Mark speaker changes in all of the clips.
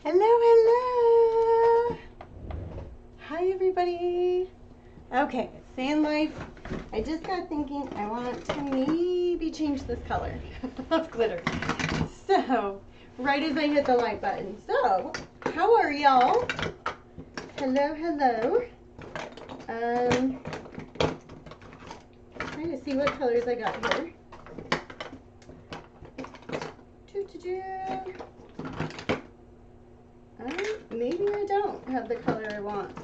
Speaker 1: Hello, hello. Hi, everybody. Okay, sand life. I just got thinking I want to maybe change this color of glitter. So, right as I hit the light button. So, how are y'all? Hello, hello. Trying to see what colors I got here. Maybe I don't have the color I want.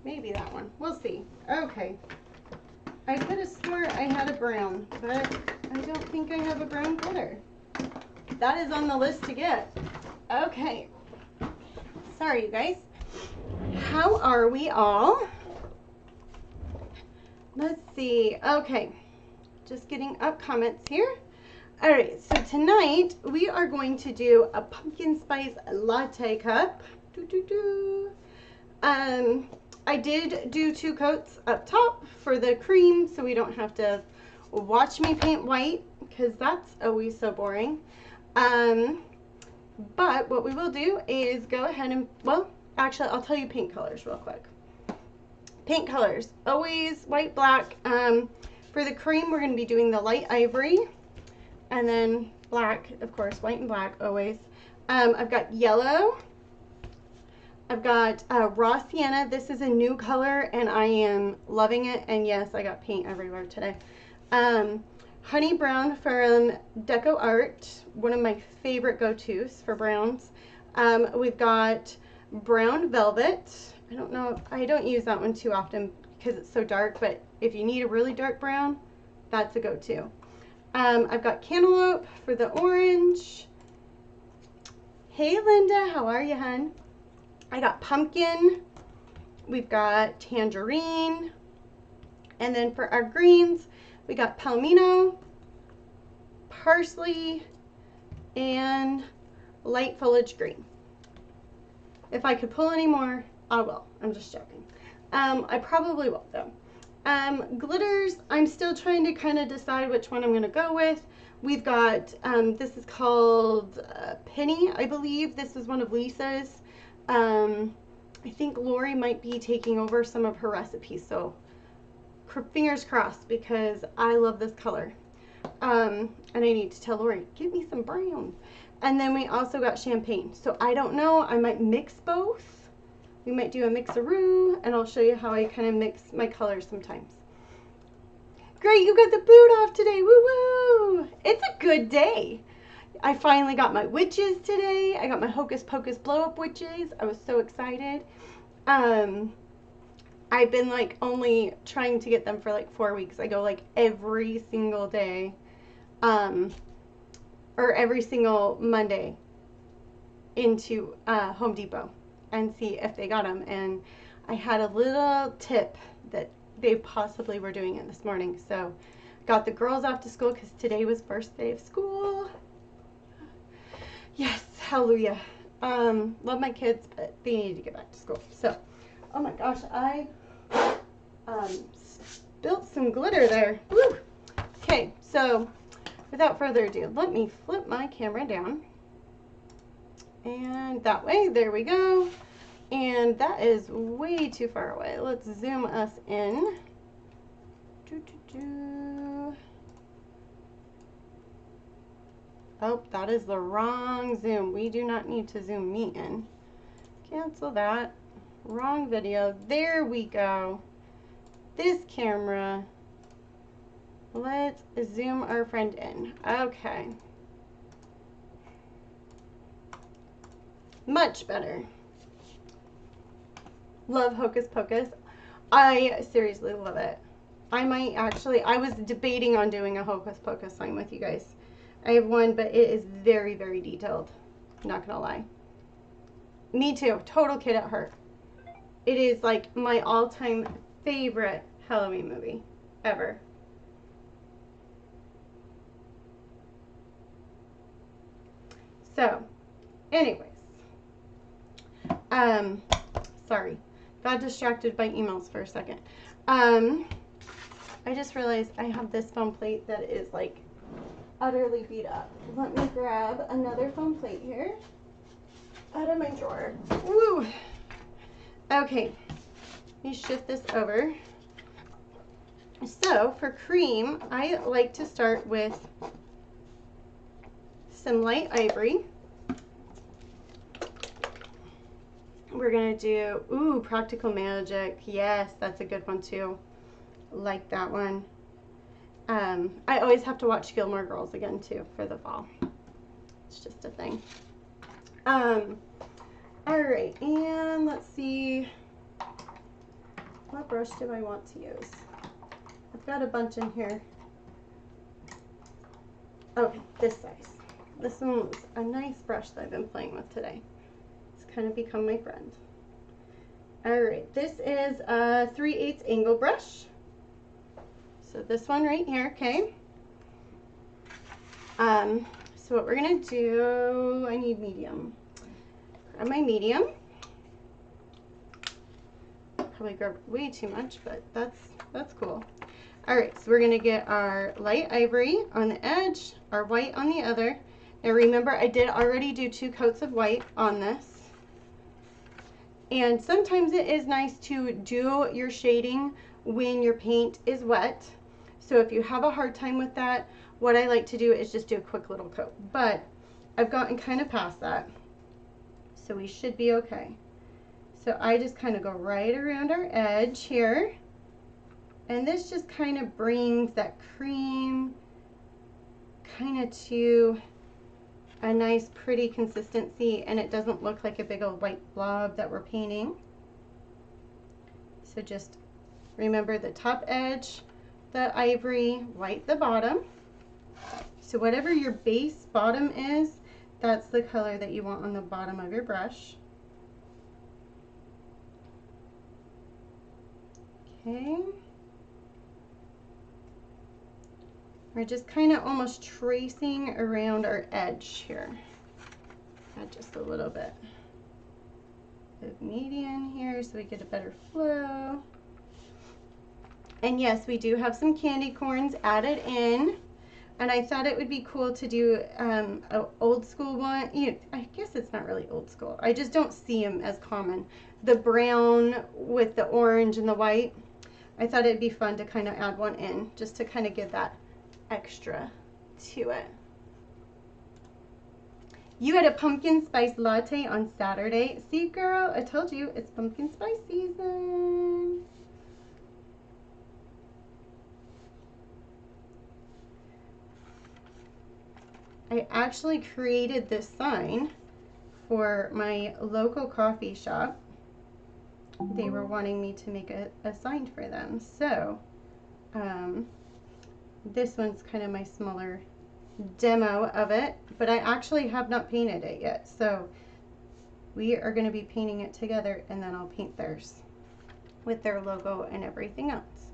Speaker 1: Maybe that one. We'll see. Okay. I could have swore I had a brown, but I don't think I have a brown glitter. That is on the list to get. Okay. Sorry, you guys. How are we all? Let's see. Okay. Just getting up comments here. All right, so tonight we are going to do a pumpkin spice latte cup. I did do 2 coats up top for the cream, so we don't have to watch me paint white, because that's always so boring. But what we will do is go ahead and, well, actually, I'll tell you paint colors real quick. Paint colors, always white, black. For the cream, we're going to be doing the light ivory. And then black, of course, white and black always. I've got yellow. I've got raw sienna. This is a new color and I am loving it. And yes, I got paint everywhere today. Honey brown from Deco Art, one of my favorite go-tos for browns. We've got brown velvet. I don't know, I don't use that one too often because it's so dark, but if you need a really dark brown, that's a go-to. I've got cantaloupe for the orange. Hey Linda, how are you, hun? I got pumpkin. We've got tangerine. And then for our greens, we got palomino, parsley, and light foliage green. If I could pull any more, I will. I'm just joking. I probably won't though. Glitters, I'm still trying to kind of decide which one I'm going to go with. We've got, this is called Penny, I believe. This is one of Lisa's. I think Lori might be taking over some of her recipes, so fingers crossed because I love this color. And I need to tell Lori, give me some browns. And then we also got champagne. So I don't know, I might mix both. We might do a mixaroo, and I'll show you how I kind of mix my colors sometimes. Great, you got the boot off today, woo-woo! It's a good day. I finally got my witches today. I got my Hocus Pocus blow-up witches. I was so excited. I've been like only trying to get them for like 4 weeks. I go like every single day, or every single Monday into Home Depot and see if they got them. And I had a little tip that they possibly were doing it this morning. So got the girls off to school because today was first day of school. Yes, hallelujah. Love my kids, but they need to get back to school. So, oh my gosh, I spilt some glitter there. Woo! Okay, so without further ado, let me flip my camera down. And that way, there we go. And that is way too far away. Let's zoom us in. Oh, that is the wrong zoom. We do not need to zoom me in. Cancel that. Wrong video. There we go. This camera. Let's zoom our friend in. Okay. Much better. Love Hocus Pocus. I seriously love it. I might actually, I was debating on doing a Hocus Pocus sign with you guys. I have one, but it is very, very detailed. Not gonna lie. Me too. Total kid at heart. It is like my all-time favorite Halloween movie ever. So, anyways. Sorry. Got distracted by emails for a second. I just realized I have this foam plate that is like utterly beat up. Let me grab another foam plate here out of my drawer. Woo! Okay, let me shift this over. So for cream, I like to start with some light ivory. We're gonna do, ooh, Practical Magic. Yes, that's a good one too. Like that one. I always have to watch Gilmore Girls again too for the fall. It's just a thing. All right, and let's see. What brush do I want to use? I've got a bunch in here. Okay, this size. This one's a nice brush that I've been playing with today. It's kind of become my friend. All right, this is a 3/8 angle brush. So this one right here, okay? So what we're gonna do, I need medium. Grab my medium. Probably grabbed way too much, but that's cool. All right, so we're gonna get our light ivory on the edge, our white on the other. Now remember, I did already do 2 coats of white on this. And sometimes it is nice to do your shading when your paint is wet. So if you have a hard time with that, what I like to do is just do a quick little coat. But I've gotten kind of past that, so we should be okay. So I just kind of go right around our edge here. And this just kind of brings that cream kind of to a nice pretty consistency, and it doesn't look like a big old white blob that we're painting. So just remember the top edge, the ivory, white the bottom. So whatever your base bottom is, that's the color that you want on the bottom of your brush. Okay. We're just kind of almost tracing around our edge here. Add just a little bit of medium here so we get a better flow. And yes, we do have some candy corns added in. And I thought it would be cool to do an old school one. I guess it's not really old school. I just don't see them as common. The brown with the orange and the white. I thought it'd be fun to kind of add one in, just to kind of give that extra to it. You had a pumpkin spice latte on Saturday. See, girl, I told you it's pumpkin spice season. I actually created this sign for my local coffee shop. They were wanting me to make a sign for them. So this one's kind of my smaller demo of it, but I actually have not painted it yet. So we are going to be painting it together, and then I'll paint theirs with their logo and everything else.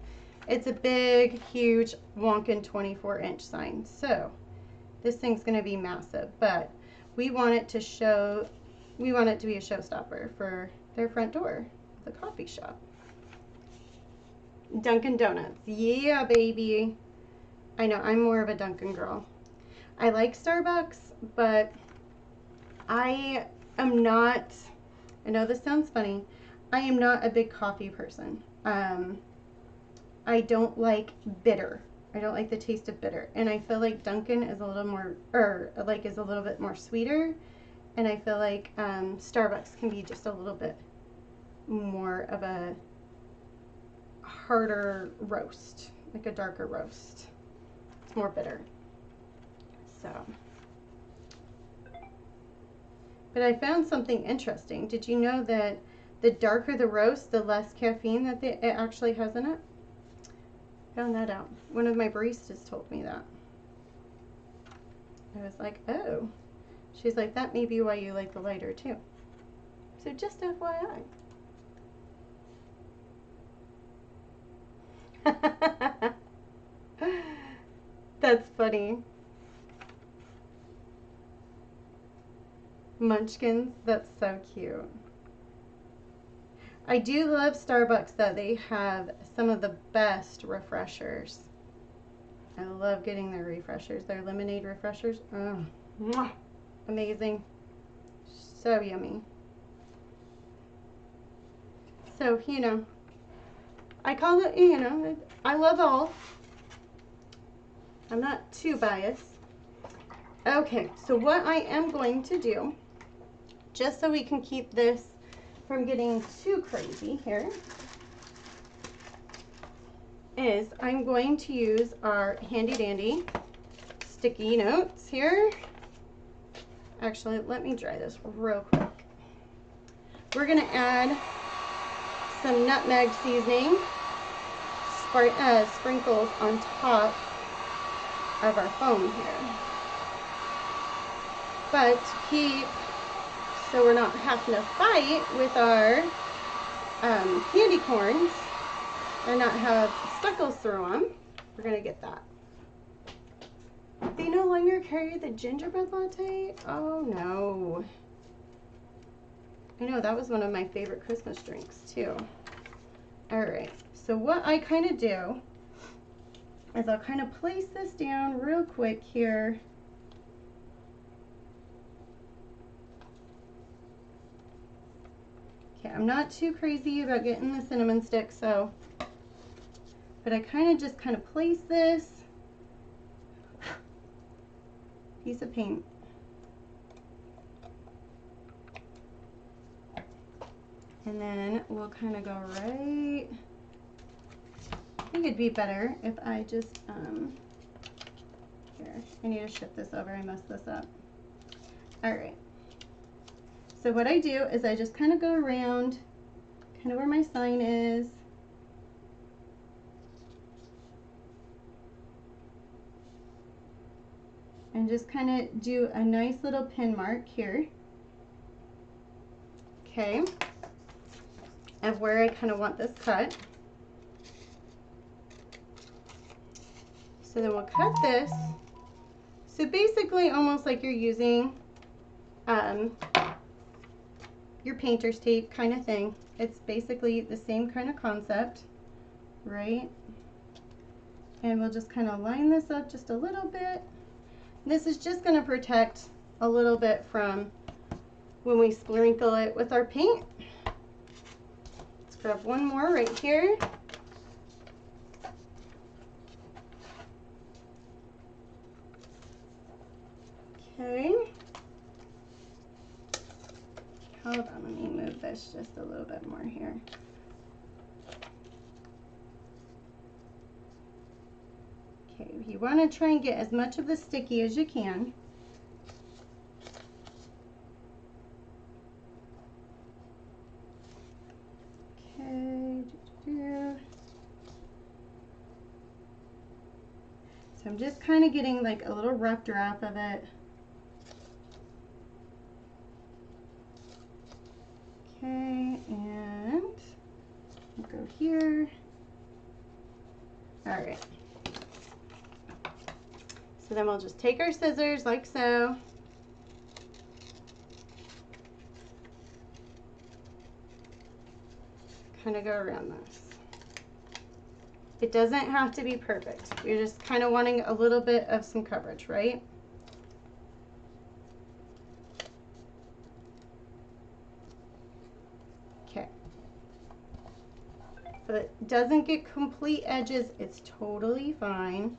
Speaker 1: It's a big, huge, wonkin' 24-inch sign. So this thing's going to be massive, but we want it to show, we want it to be a showstopper for their front door, the coffee shop. Dunkin' Donuts. Yeah, baby. I know, I'm more of a Dunkin' girl. I like Starbucks, but I am not, I know this sounds funny, I am not a big coffee person. I don't like bitter. I don't like the taste of bitter, and I feel like Dunkin' is a little more, is a little bit more sweeter, and I feel like Starbucks can be just a little bit more of a harder roast, like a darker roast. It's more bitter. So, but I found something interesting. Did you know that the darker the roast, the less caffeine that it actually has in it? Found that out. One of my baristas told me that. I was like, oh. She's like, that may be why you like the lighter too. So just FYI. That's funny. Munchkins, that's so cute. I do love Starbucks though. They have some of the best refreshers. I love getting their refreshers, their lemonade refreshers. Oh, mwah, amazing. So yummy. So, you know, I call it, you know, I love all. I'm not too biased. Okay, so what I am going to do, just so we can keep this from getting too crazy here, is I'm going to use our handy dandy sticky notes here. Actually, let me dry this real quick. We're gonna add some nutmeg seasoning sprinkled on top of our foam here. But to keep, so we're not having to fight with our candy corns and not have speckles through them, we're gonna get that. They no longer carry the gingerbread latte? Oh no. I know, that was one of my favorite Christmas drinks too. Alright, so what I kind of do is I'll kind of place this down real quick here. Okay, I'm not too crazy about getting the cinnamon stick, so, but I kind of place this piece of paint. And then we'll kind of go right, I think it'd be better if I just, here, I need to shift this over, I messed this up. All right. So what I do is I just kind of go around, kind of where my sign is. And just kind of do a nice little pin mark here. Okay. Of where I kind of want this cut. So then we'll cut this. So basically almost like you're using your painter's tape kind of thing. It's basically the same kind of concept, right? And we'll just kind of line this up just a little bit. This is just going to protect a little bit from when we sprinkle it with our paint. Let's grab one more right here. Okay. Hold on, let me move this just a little bit more here. Okay, you want to try and get as much of the sticky as you can. Okay. So I'm just kind of getting like a little rough draft of it. Okay, and we'll go here. All right. So then we'll just take our scissors like so. Kind of go around this. It doesn't have to be perfect. You're just kind of wanting a little bit of some coverage, right? Okay. If it doesn't get complete edges, it's totally fine.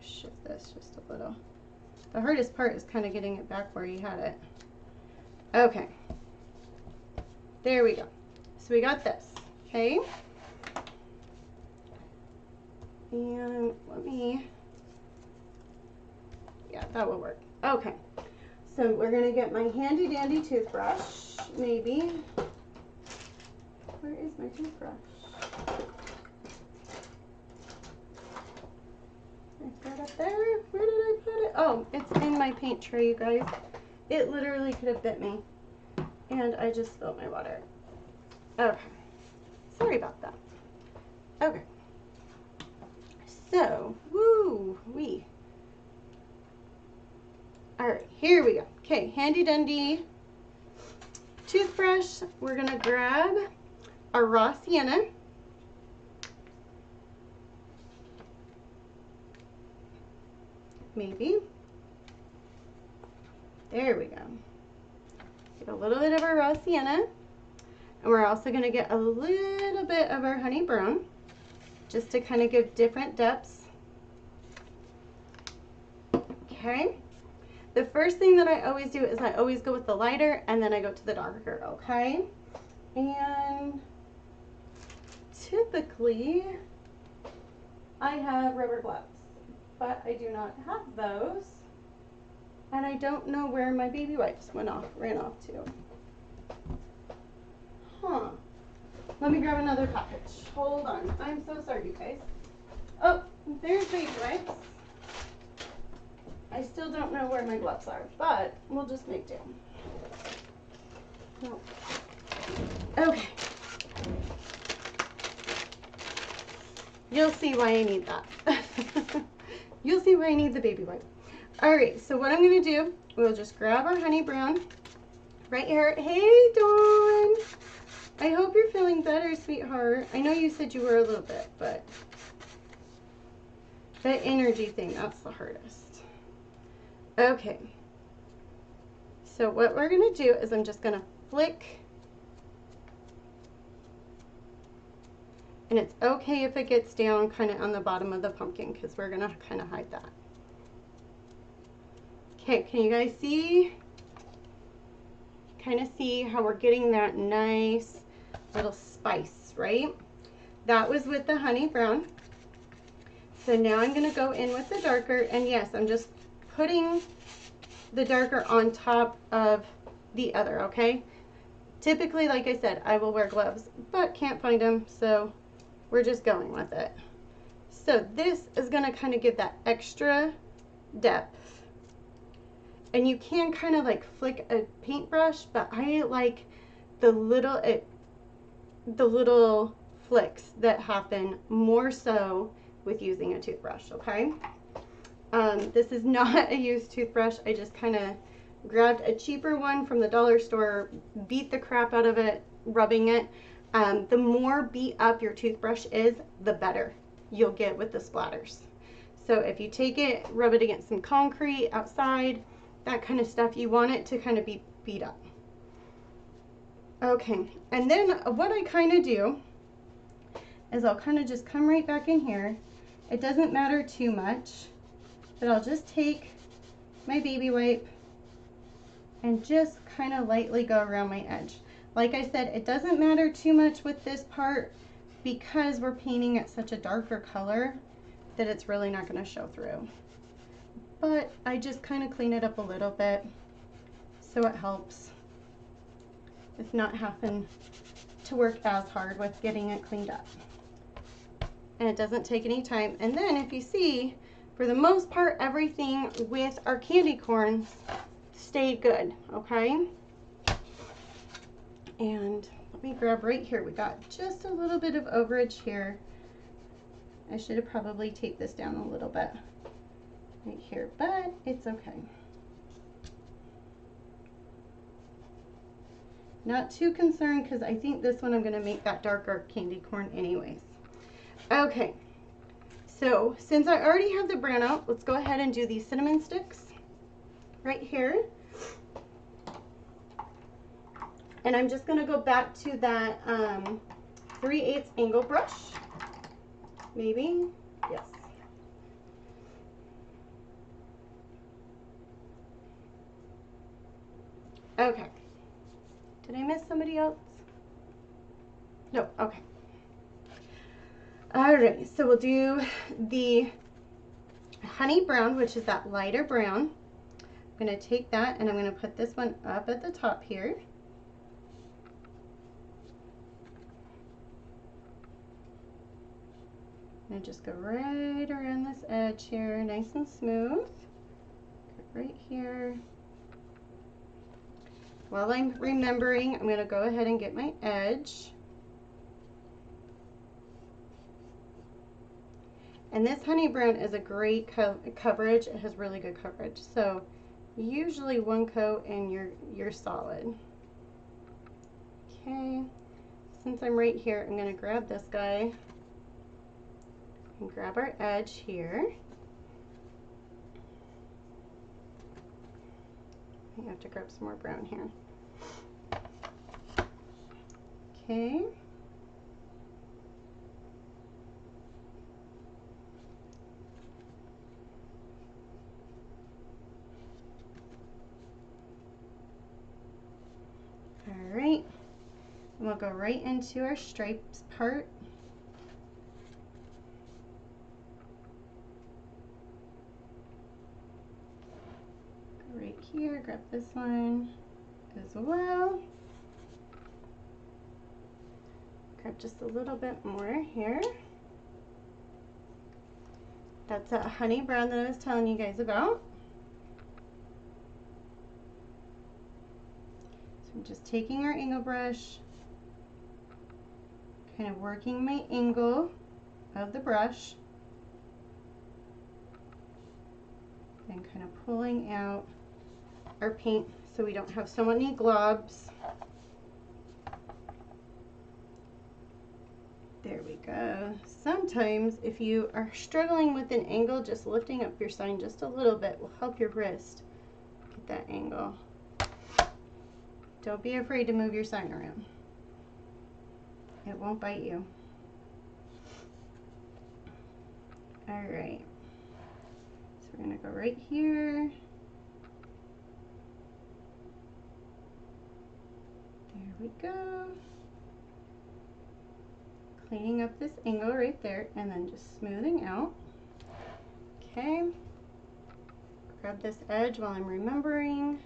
Speaker 1: Shift this just a little. The hardest part is kind of getting it back where you had it. Okay. There we go. So we got this, okay? And let me, yeah, that will work. Okay. So we're gonna get my handy dandy toothbrush, maybe. Where is my toothbrush? I got it there. Where did I put it? Oh, it's in my paint tray, you guys. It literally could have bit me. And I just spilled my water. Okay. Sorry about that. Okay. So, woo-wee. Alright, here we go. Okay, handy dandy toothbrush. We're gonna grab our raw sienna. maybe. There we go. Get a little bit of our raw sienna. And we're also going to get a little bit of our honey brown, just to kind of give different depths. Okay. The first thing that I always do is I always go with the lighter and then I go to the darker, okay? And typically I have rubber gloves, but I do not have those. And I don't know where my baby wipes ran off to. Huh. Let me grab another package. Hold on. I'm so sorry, you guys. Oh, there's baby wipes. I still don't know where my gloves are, but we'll just make do. Oh. Okay. You'll see why I need that. You'll see why I need the baby wipe. All right, so what I'm gonna do, we'll just grab our honey brown right here. Hey, Dawn. I hope you're feeling better, sweetheart. I know you said you were a little bit, but that energy thing, that's the hardest. Okay. So what we're gonna do is I'm just gonna flick. And it's okay if it gets down kind of on the bottom of the pumpkin because we're gonna kind of hide that. Okay, can you guys see? Kind of see how we're getting that nice little spice, right? That was with the honey brown. So now I'm gonna go in with the darker, and yes, I'm just putting the darker on top of the other, okay? Typically, like I said, I will wear gloves, but can't find them, so we're just going with it. So this is gonna kind of give that extra depth. And you can kind of like flick a paintbrush, but I like the little flicks that happen more so with using a toothbrush, okay? This is not a used toothbrush. I just kind of grabbed a cheaper one from the dollar store, beat the crap out of it, rubbing it. The more beat up your toothbrush is, the better you'll get with the splatters. So if you take it, rub it against some concrete outside, that kind of stuff, you want it to kind of be beat up. Okay, and then what I kind of do is I'll kind of just come right back in here. It doesn't matter too much, but I'll just take my baby wipe and just kind of lightly go around my edge. Like I said, it doesn't matter too much with this part because we're painting at such a darker color that it's really not going to show through. But I just kind of clean it up a little bit so it helps with not having to work as hard with getting it cleaned up. And it doesn't take any time. And then if you see, for the most part, everything with our candy corns stayed good, okay? And let me grab right here. We got just a little bit of overage here. I should have probably taped this down a little bit right here, but it's okay. Not too concerned because I think this one I'm going to make that darker candy corn anyways. Okay, so since I already have the brown out, let's go ahead and do these cinnamon sticks right here. And I'm just going to go back to that 3/8 angle brush. Maybe, yes. Okay. Did I miss somebody else? No, okay. All right, so we'll do the honey brown, which is that lighter brown. I'm going to take that and I'm going to put this one up at the top here. And just go right around this edge here, nice and smooth. Right here. While I'm remembering, I'm going to go ahead and get my edge. And this honey brown is a great coverage. It has really good coverage. So usually one coat and you're solid. Okay. Since I'm right here, I'm going to grab this guy and grab our edge here. You have to grab some more brown here. Okay. All right. And we'll go right into our stripes part. Go right here, grab this one as well. Grab just a little bit more here. That's that honey brown that I was telling you guys about. So I'm just taking our angle brush, kind of working my angle of the brush, and kind of pulling out our paint so we don't have so many globs. There we go. Sometimes if you are struggling with an angle, just lifting up your sign just a little bit will help your wrist get that angle. Don't be afraid to move your sign around. It won't bite you. All right. So we're gonna go right here. There we go. Cleaning up this angle right there and then just smoothing out. Okay. Grab this edge while I'm remembering.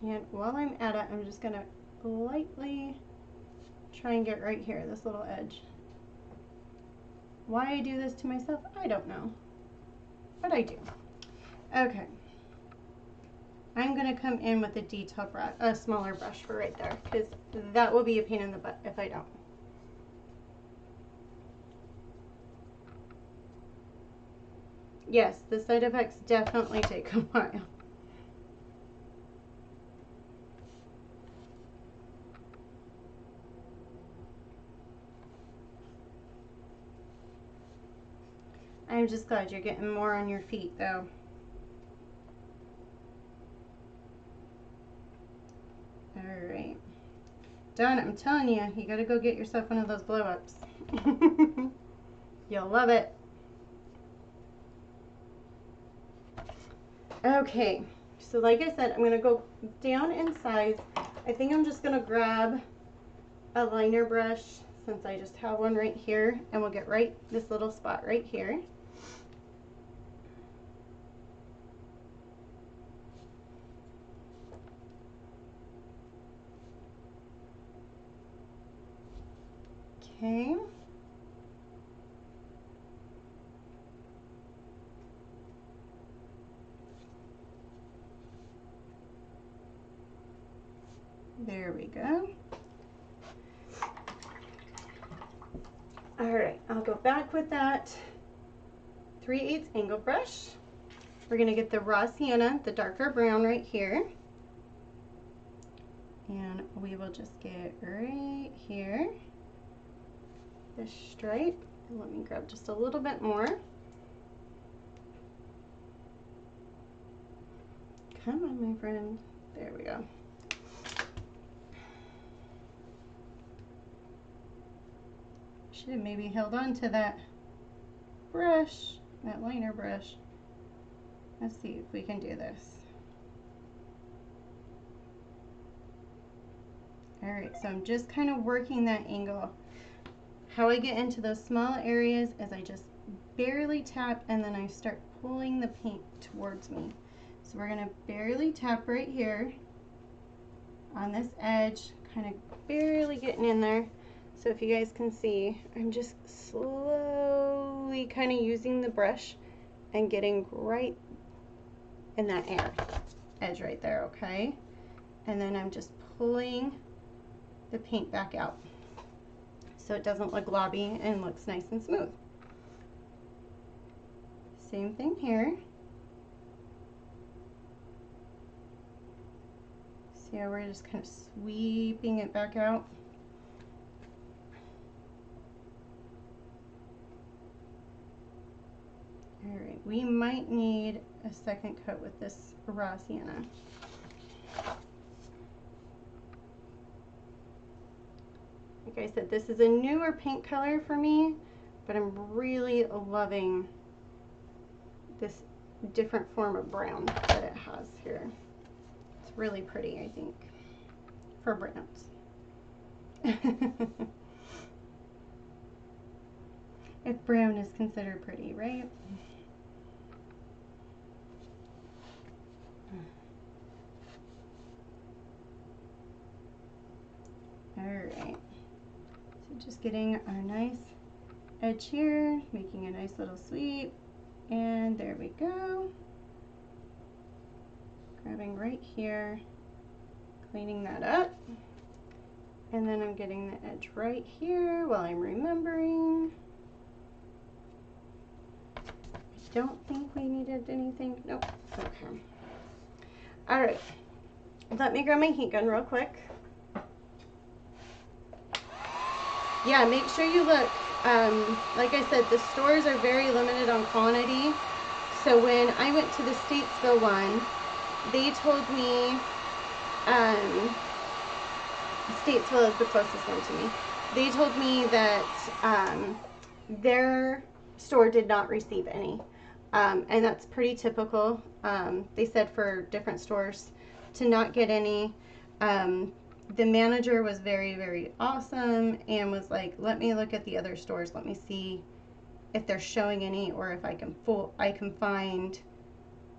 Speaker 1: And while I'm at it, I'm just gonna lightly try and get right here, this little edge. Why I do this to myself, I don't know, but I do. Okay. I'm gonna come in with a detail brush, a smaller brush for right there, because that will be a pain in the butt if I don't. Yes, the side effects definitely take a while. I'm just glad you're getting more on your feet though. Alright. Done. I'm telling you, you gotta go get yourself one of those blow ups. You'll love it. Okay, so like I said, I'm gonna go down in size. I think I'm just gonna grab a liner brush since I just have one right here, and we'll get right this little spot right here. Okay. There we go. All right, I'll go back with that 3/8 angle brush. We're gonna get the raw sienna, the darker brown right here. And we will just get right here, this stripe. And let me grab just a little bit more. Come on, my friend. There we go. Should have maybe held on to that brush, that liner brush. Let's see if we can do this. All right, so I'm just kind of working that angle. How I get into those small areas is I just barely tap and then I start pulling the paint towards me. So we're gonna barely tap right here on this edge, kind of barely getting in there. So if you guys can see, I'm just slowly kind of using the brush and getting right in that edge right there, okay? And then I'm just pulling the paint back out so it doesn't look globby and looks nice and smooth. Same thing here. See how we're just kind of sweeping it back out? All right, we might need a second coat with this raw sienna. Like I said, this is a newer paint color for me, but I'm really loving this different form of brown that it has here. It's really pretty, I think, for browns. If brown is considered pretty, right? All right, so just getting our nice edge here, making a nice little sweep, and there we go. Grabbing right here, cleaning that up, and then I'm getting the edge right here while I'm remembering. I don't think we needed anything. Nope. Okay. All right. Let me grab my heat gun real quick. Yeah, make sure you look. Like I said, the stores are very limited on quantity. So when I went to the Statesville one, they told me, Statesville is the closest one to me. They told me that their store did not receive any. And that's pretty typical. They said for different stores to not get any. The manager was very, very awesome and was like, let me look at the other stores. Let me see if they're showing any, or if I can find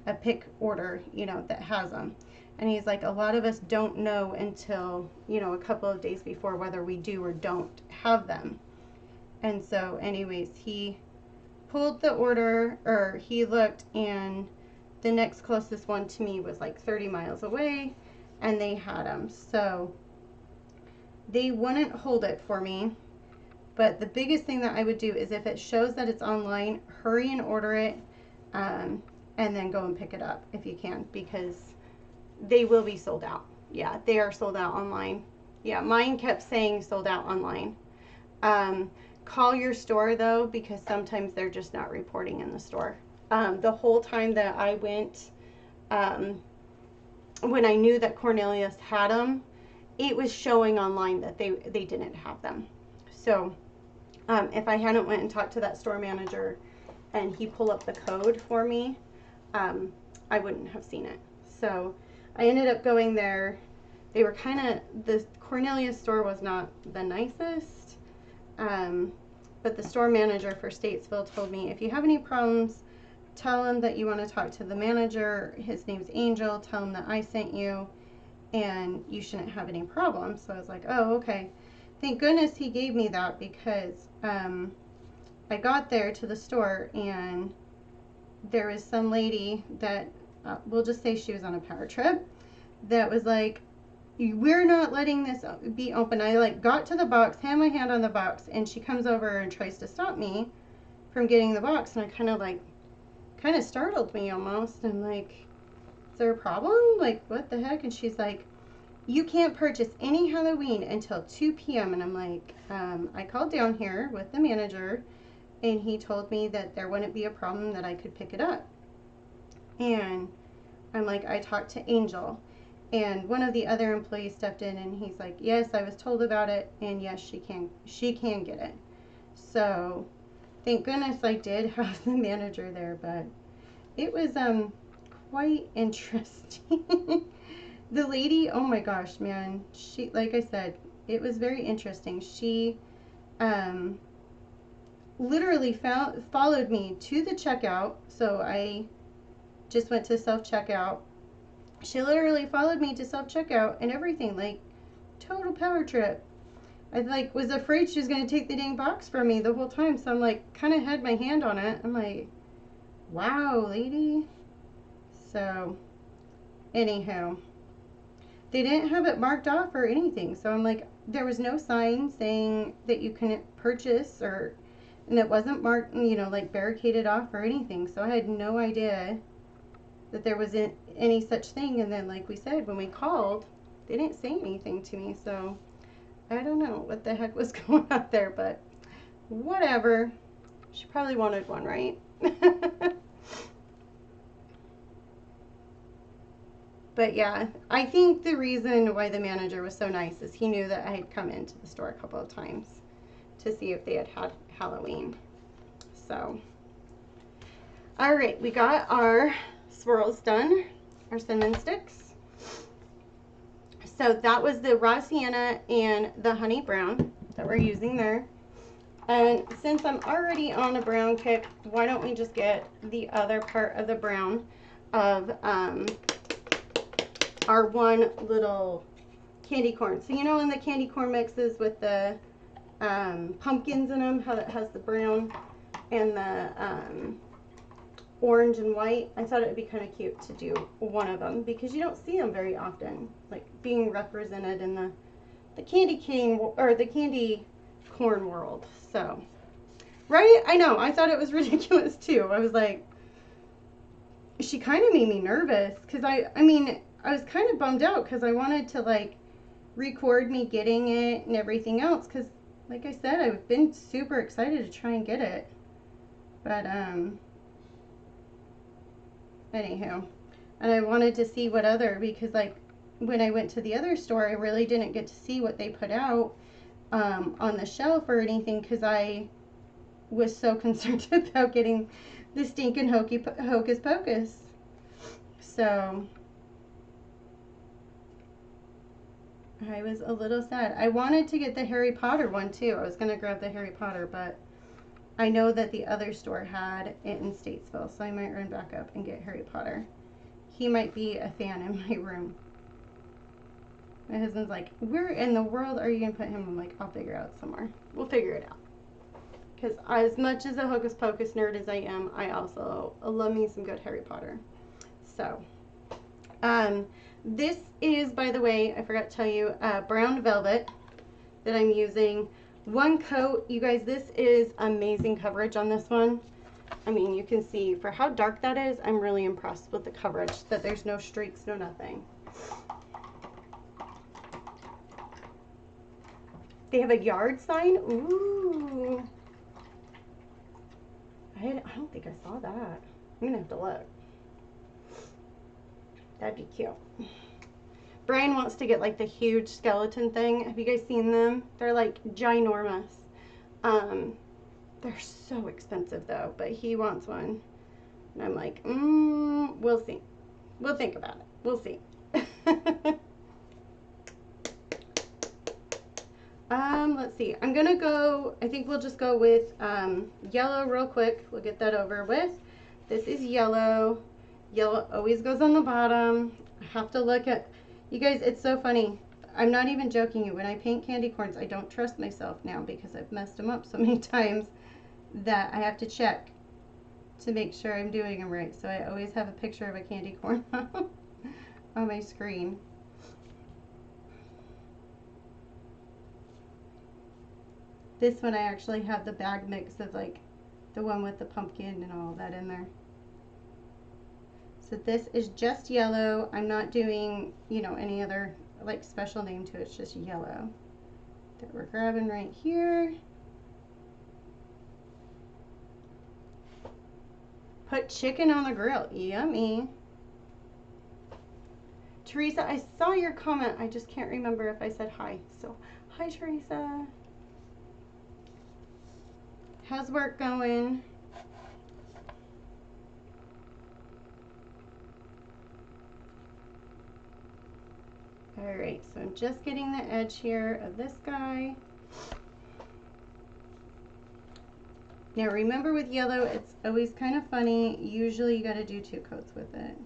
Speaker 1: a pick order, you know, that has them. And he's like, a lot of us don't know until, you know, a couple of days before whether we do or don't have them. And so anyways, he pulled the order, or he looked, and the next closest one to me was like 30 miles away, and they had them. So they wouldn't hold it for me. But the biggest thing that I would do is if it shows that it's online, hurry and order it, and then go and pick it up if you can, because they will be sold out. Yeah, they are sold out online. Yeah, mine kept saying sold out online. Call your store though, because sometimes they're just not reporting in the store. The whole time that I went, when I knew that Cornelius had them, it was showing online that they didn't have them. So if I hadn't went and talked to that store manager and he pulled up the code for me, I wouldn't have seen it. So I ended up going there. They were kind of, the Cornelius store was not the nicest, but the store manager for Statesville told me, if you have any problems, tell him that you want to talk to the manager. His name's Angel. Tell him that I sent you, and you shouldn't have any problems. So I was like, oh, okay. Thank goodness he gave me that, because I got there to the store and there was some lady that, we'll just say she was on a power trip, that was like, we're not letting this be open. I like got to the box, had my hand on the box, and she comes over and tries to stop me from getting the box, and I kind of startled me almost. I'm like, is there a problem? Like, what the heck? And she's like, you can't purchase any Halloween until 2 p.m. And I'm like, I called down here with the manager, and he told me that there wouldn't be a problem, that I could pick it up. And I'm like, I talked to Angel, and one of the other employees stepped in, and he's like, yes, I was told about it, and yes, she can get it. So thank goodness I did have the manager there, but it was quite interesting. The lady, oh my gosh, man, she, like I said, it was very interesting. She literally followed me to the checkout. So I just went to self-checkout. She literally followed me to self-checkout and everything, like total power trip. I like was afraid she was going to take the dang box from me the whole time. So I'm like, kind of had my hand on it. I'm like, wow, lady. So anyhow, they didn't have it marked off or anything. So I'm like, there was no sign saying that you couldn't purchase, or, and it wasn't marked, you know, like barricaded off or anything. So I had no idea that there was any such thing. And then, like we said, when we called, they didn't say anything to me. So I don't know what the heck was going on there, but whatever. She probably wanted one, right? But yeah, I think the reason why the manager was so nice is he knew that I had come into the store a couple of times to see if they had had Halloween. So, all right, we got our swirls done, our cinnamon sticks. So that was the raw sienna and the honey brown that we're using there. And since I'm already on a brown kick, why don't we just get the other part of the brown of our one little candy corn. So you know in the candy corn mixes with the pumpkins in them, how that has the brown and the orange and white. I thought it would be kind of cute to do one of them because you don't see them very often, like being represented in the candy cane or the candy corn world. So, right? I know. I thought it was ridiculous too. I was like, she kind of made me nervous because I mean, I was kind of bummed out because I wanted to like record me getting it and everything else because, like I said, I've been super excited to try and get it. But anywho, and I wanted to see what other, because like when I went to the other store, I really didn't get to see what they put out on the shelf or anything because I was so concerned about getting the stinking hocus pocus. So I was a little sad. I wanted to get the Harry Potter one too. I was going to grab the Harry Potter, but I know that the other store had it in Statesville, so I might run back up and get Harry Potter. He might be a fan in my room. My husband's like, where in the world are you going to put him? I'm like, I'll figure out somewhere. We'll figure it out. Because as much as a Hocus Pocus nerd as I am, I also love me some good Harry Potter. So, this is, by the way, I forgot to tell you, brown velvet that I'm using. One coat, you guys, this is amazing coverage on this one. I mean, you can see for how dark that is, I'm really impressed with the coverage, that there's no streaks, no nothing. They have a yard sign. Ooh. I don't think I saw that. I'm gonna have to look. That'd be cute. Brian wants to get like the huge skeleton thing. Have you guys seen them? They're like ginormous. They're so expensive though, but he wants one. And I'm like, we'll see. We'll think about it. We'll see. Let's see. I'm gonna go, I think we'll just go with yellow real quick. We'll get that over with. This is yellow. Yellow always goes on the bottom. I have to look at, you guys, it's so funny. I'm not even joking you. When I paint candy corns, I don't trust myself now because I've messed them up so many times that I have to check to make sure I'm doing them right. So I always have a picture of a candy corn on my screen. This one I actually have the bag mix of like the one with the pumpkin and all that in there. So this is just yellow. I'm not doing, you know, any other like special name to it. It's just yellow that we're grabbing right here. Put chicken on the grill. Yummy. Teresa, I saw your comment. I just can't remember if I said hi. So, hi Teresa. How's work going? Alright, so I'm just getting the edge here of this guy. Now remember with yellow, it's always kind of funny. Usually you got to do 2 coats with it.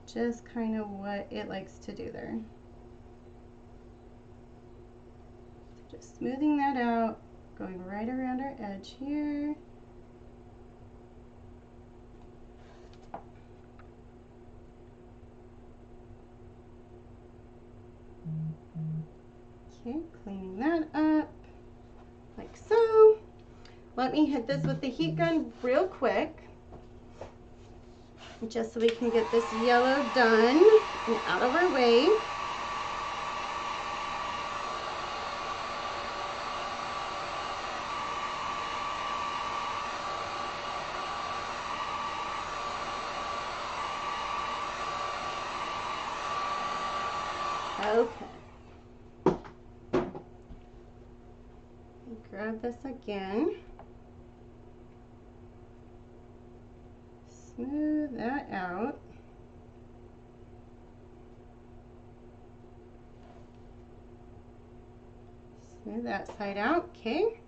Speaker 1: Just kind of what it likes to do there. So just smoothing that out, going right around our edge here. Okay, cleaning that up like so. Let me hit this with the heat gun real quick, just so we can get this yellow done and out of our way. Okay. Grab this again. Smooth that out. Smooth that side out. Okay.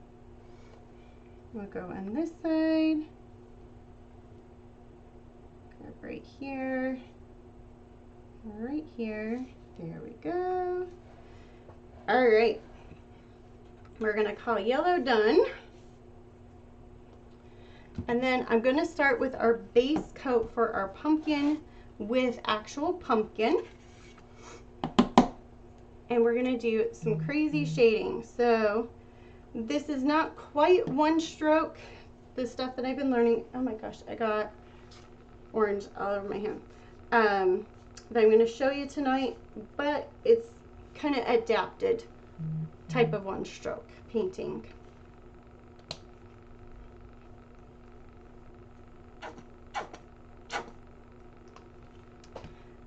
Speaker 1: We'll go on this side. Grab right here. Right here. There we go. All right. We're going to call yellow done. And then I'm going to start with our base coat for our pumpkin with actual pumpkin. And we're going to do some crazy shading. So this is not quite one stroke. The stuff that I've been learning. Oh my gosh, I got orange all over my hand. That I'm going to show you tonight, but it's kind of adapted type of one stroke painting.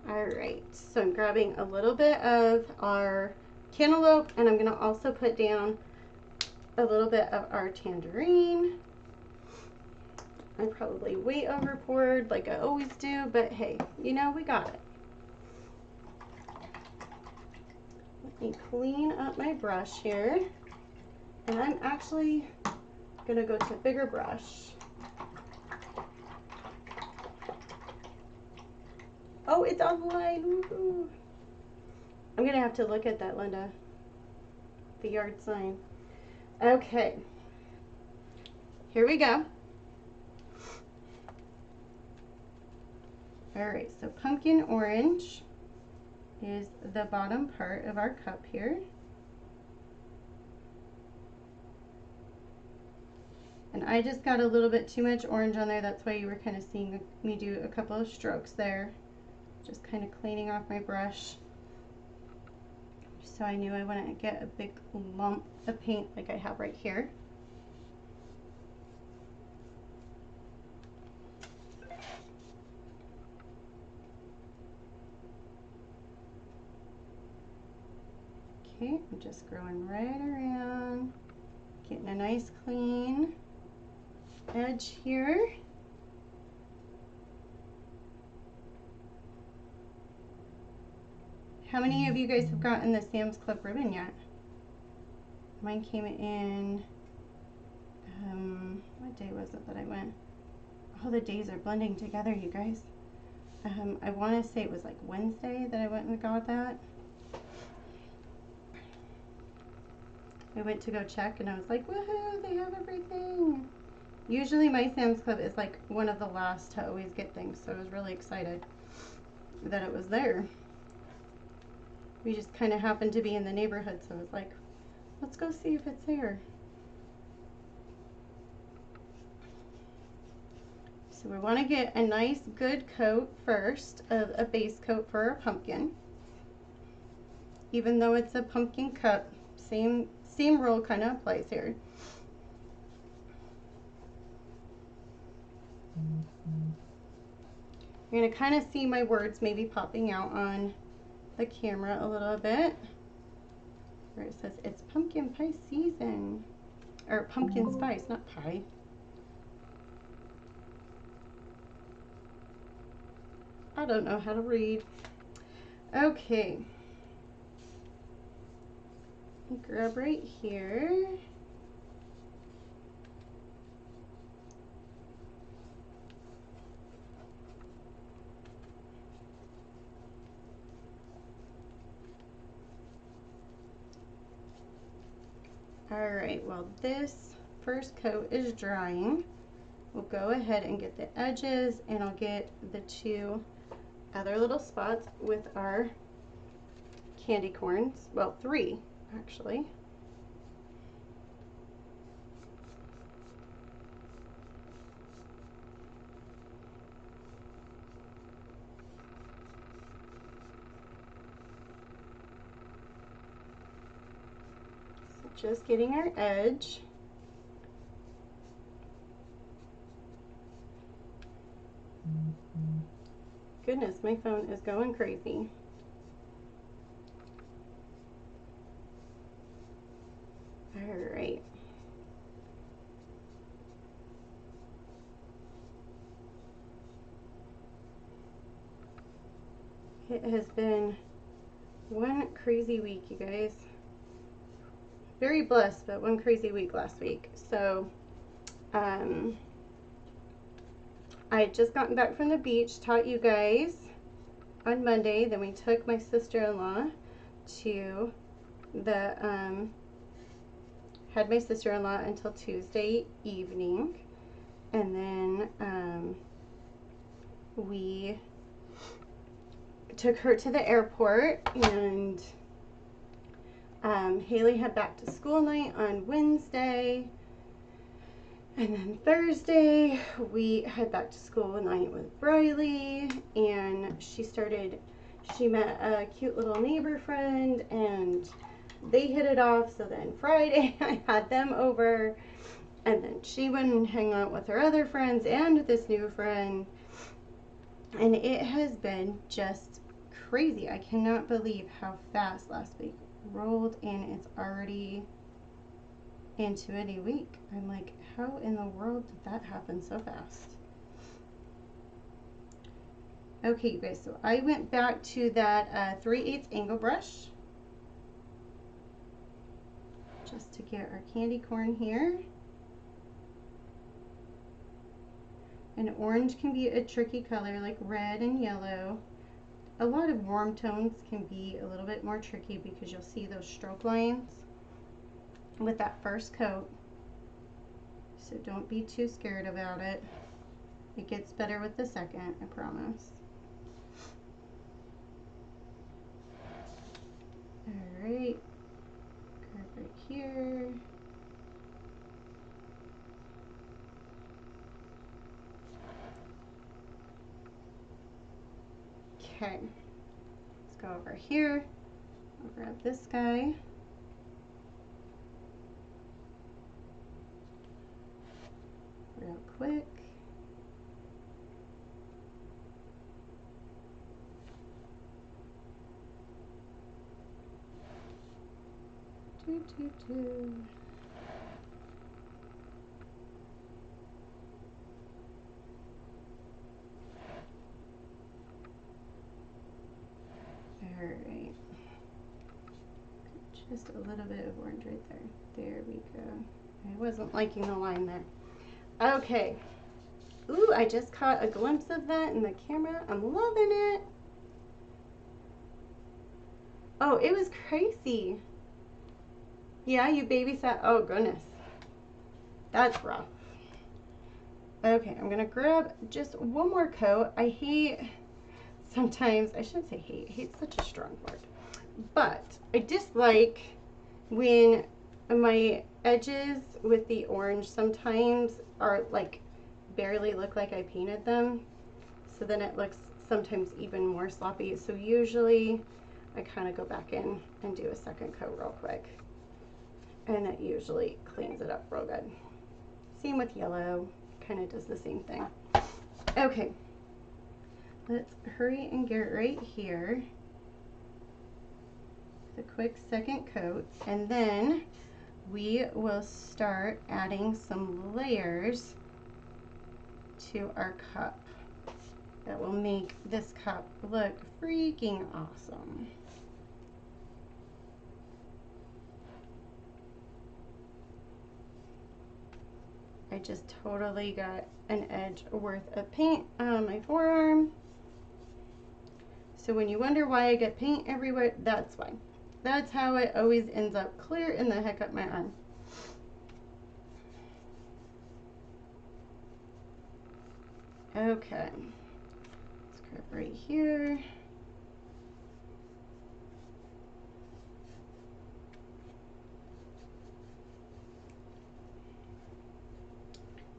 Speaker 1: All right, so I'm grabbing a little bit of our cantaloupe, and I'm going to also put down a little bit of our tangerine. I probably way over poured like I always do, but hey, you know, we got it. Let me clean up my brush here, and I'm actually going to go to a bigger brush. Oh, it's on the line. Woo-hoo. I'm going to have to look at that, Linda. The yard sign. Okay. Here we go. All right, so pumpkin orange is the bottom part of our cup here. And I just got a little bit too much orange on there. That's why you were kind of seeing me do a couple of strokes there. Just kind of cleaning off my brush. So I knew I wouldn't get a big lump of paint like I have right here. Okay, I'm just going right around, getting a nice clean edge here. How many of you guys have gotten the Sam's Club ribbon yet? Mine came in, what day was it that I went? All the days are blending together, you guys. I want to say it was like Wednesday that I went and got that. I went to go check and I was like, woohoo, they have everything. Usually my Sam's Club is like one of the last to always get things, so I was really excited that it was there. We just kind of happened to be in the neighborhood, so I was like, let's go see if it's here. So we want to get a nice good coat first, of a base coat for our pumpkin. Even though it's a pumpkin cup, same rule kind of applies here. You're going to kind of see my words maybe popping out on the camera a little bit, where it says it's pumpkin pie season, or pumpkin spice, not pie. I don't know how to read. Okay, grab right here. All right, well, this first coat is drying. We'll go ahead and get the edges, and I'll get the two other little spots with our candy corns. Well, three, actually. So just getting our edge. Goodness, my phone is going crazy. It has been one crazy week, you guys. Very blessed, but one crazy week last week. So, I had just gotten back from the beach, taught you guys on Monday. Then we took my sister-in-law to the, had my sister-in-law until Tuesday evening. And then we took her to the airport, and Haley had back to school night on Wednesday. And then Thursday, we had back to school night with Briley, and she met a cute little neighbor friend, and they hit it off. So then Friday, I had them over, and then she went and hung out with her other friends and this new friend. And it has been just crazy. I cannot believe how fast last week rolled, and it's already into a new week. I'm like, how in the world did that happen so fast? Okay, you guys, so I went back to that 3/8 angle brush just to get our candy corn here. And orange can be a tricky color, like red and yellow. A lot of warm tones can be a little bit more tricky because you'll see those stroke lines with that first coat. So don't be too scared about it. It gets better with the second, I promise. Alright, grab right here. Okay, let's go over here. I'll grab this guy. Real quick. Alright. Just a little bit of orange right there. There we go. I wasn't liking the line there. Okay. Ooh, I just caught a glimpse of that in the camera. I'm loving it. Oh, it was crazy. Yeah, you babysat. Oh, goodness. That's rough. Okay, I'm going to grab just one more coat. I hate sometimes, I shouldn't say hate. Hate's such a strong word. But I dislike when my edges with the orange sometimes are like barely look like I painted them. So then it looks sometimes even more sloppy. So usually I kind of go back in and do a second coat real quick. And that usually cleans it up real good. Same with yellow, kind of does the same thing. Okay, let's hurry and get right here. The quick second coat, and then we will start adding some layers to our cup that will make this cup look freaking awesome. I just totally got an edge worth of paint on my forearm. So when you wonder why I get paint everywhere, that's why. That's how it always ends up clear in the heck up my arm. Okay, let's grab right here.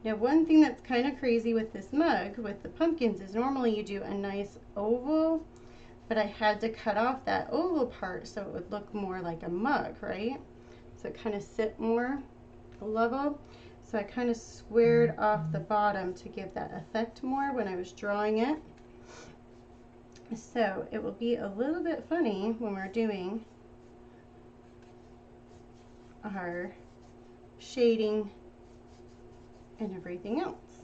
Speaker 1: Now one thing that's kind of crazy with this mug, with the pumpkins, is normally you do a nice oval, but I had to cut off that oval part so it would look more like a mug, right? So it kind of sit more level. So I kind of squared off the bottom to give that effect more when I was drawing it. So it will be a little bit funny when we're doing our shading and everything else.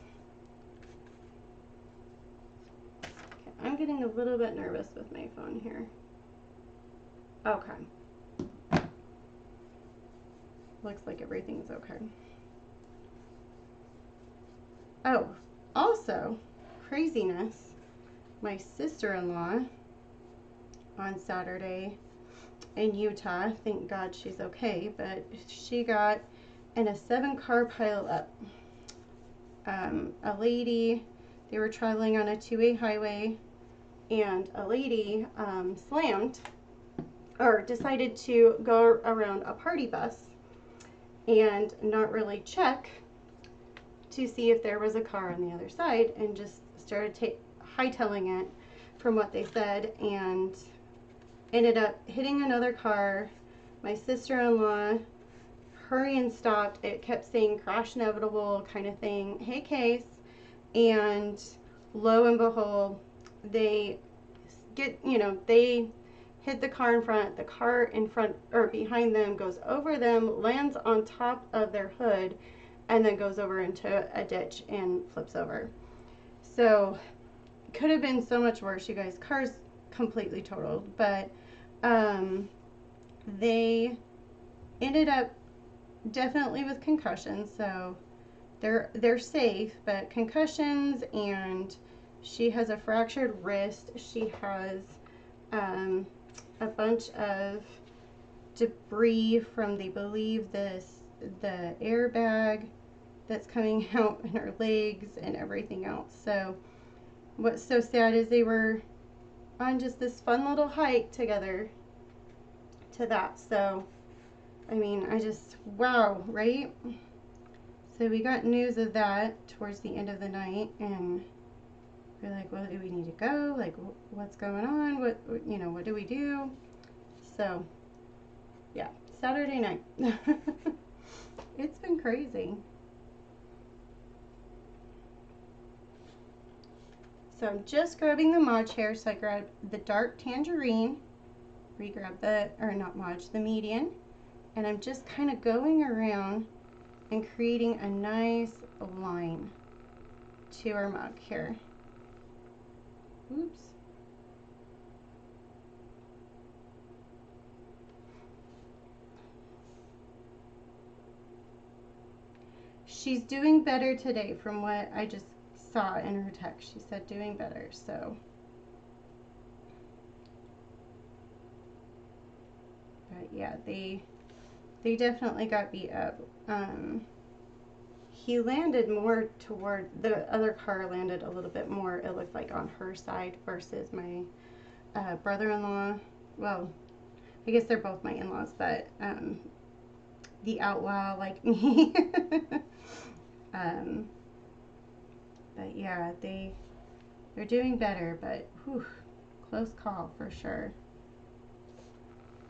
Speaker 1: Okay, I'm getting a little bit nervous with my phone here. Okay. Looks like everything's okay. Oh, also, craziness. My sister-in-law on Saturday in Utah, thank God she's okay, but she got in a 7-car pileup. A lady, they were traveling on a 2-way highway, and a lady slammed or decided to go around a party bus and not really check to see if there was a car on the other side, and just started hightailing it from what they said, and ended up hitting another car. My sister-in-law hurried and stopped. It kept saying crash inevitable kind of thing. Hey, case. And lo and behold, they they hit the car in front. The car in front or behind them goes over them, lands on top of their hood, and then goes over into a ditch and flips over. So could have been so much worse, you guys. Car's completely totaled, but they ended up definitely with concussions, so they're safe, but concussions, and she has a fractured wrist. She has a bunch of debris from, they believe, the airbag that's coming out in her legs and everything else. So what's so sad is they were on just this fun little hike together to that. So I mean, wow, right? So we got news of that towards the end of the night, and we're like, well, do we need to go? Like, what's going on? What do we do? So yeah, Saturday night. It's been crazy. So I'm just grabbing the Mod chair. So I grabbed the dark tangerine, re-grab the median, and I'm just kind of going around and creating a nice line to our mug here. Oops. She's doing better today from what I just saw in her text. She said doing better, so. But yeah, they definitely got beat up. He landed more toward, the other car landed a little bit more, it looked like, on her side versus my brother-in-law. Well, I guess they're both my in-laws, but the outlaw like me. But yeah, they're doing better, but whew, close call for sure.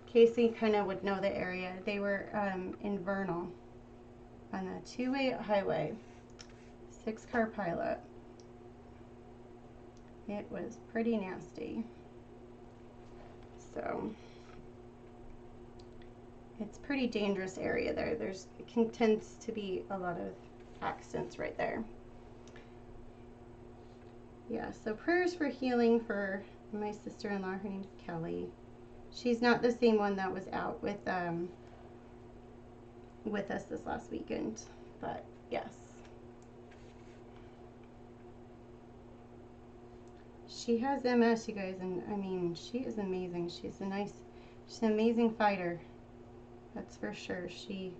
Speaker 1: Casey kind of would know the area. They were in Vernal on a 2-way highway, 6-car pileup. It was pretty nasty. So it's pretty dangerous area there. It tends to be a lot of accidents right there. Yeah, so prayers for healing for my sister-in-law. Her name's Kelly. She's not the same one that was out with us this last weekend, but yes. She has MS, you guys, and I mean, she is amazing. She's an amazing fighter. That's for sure. She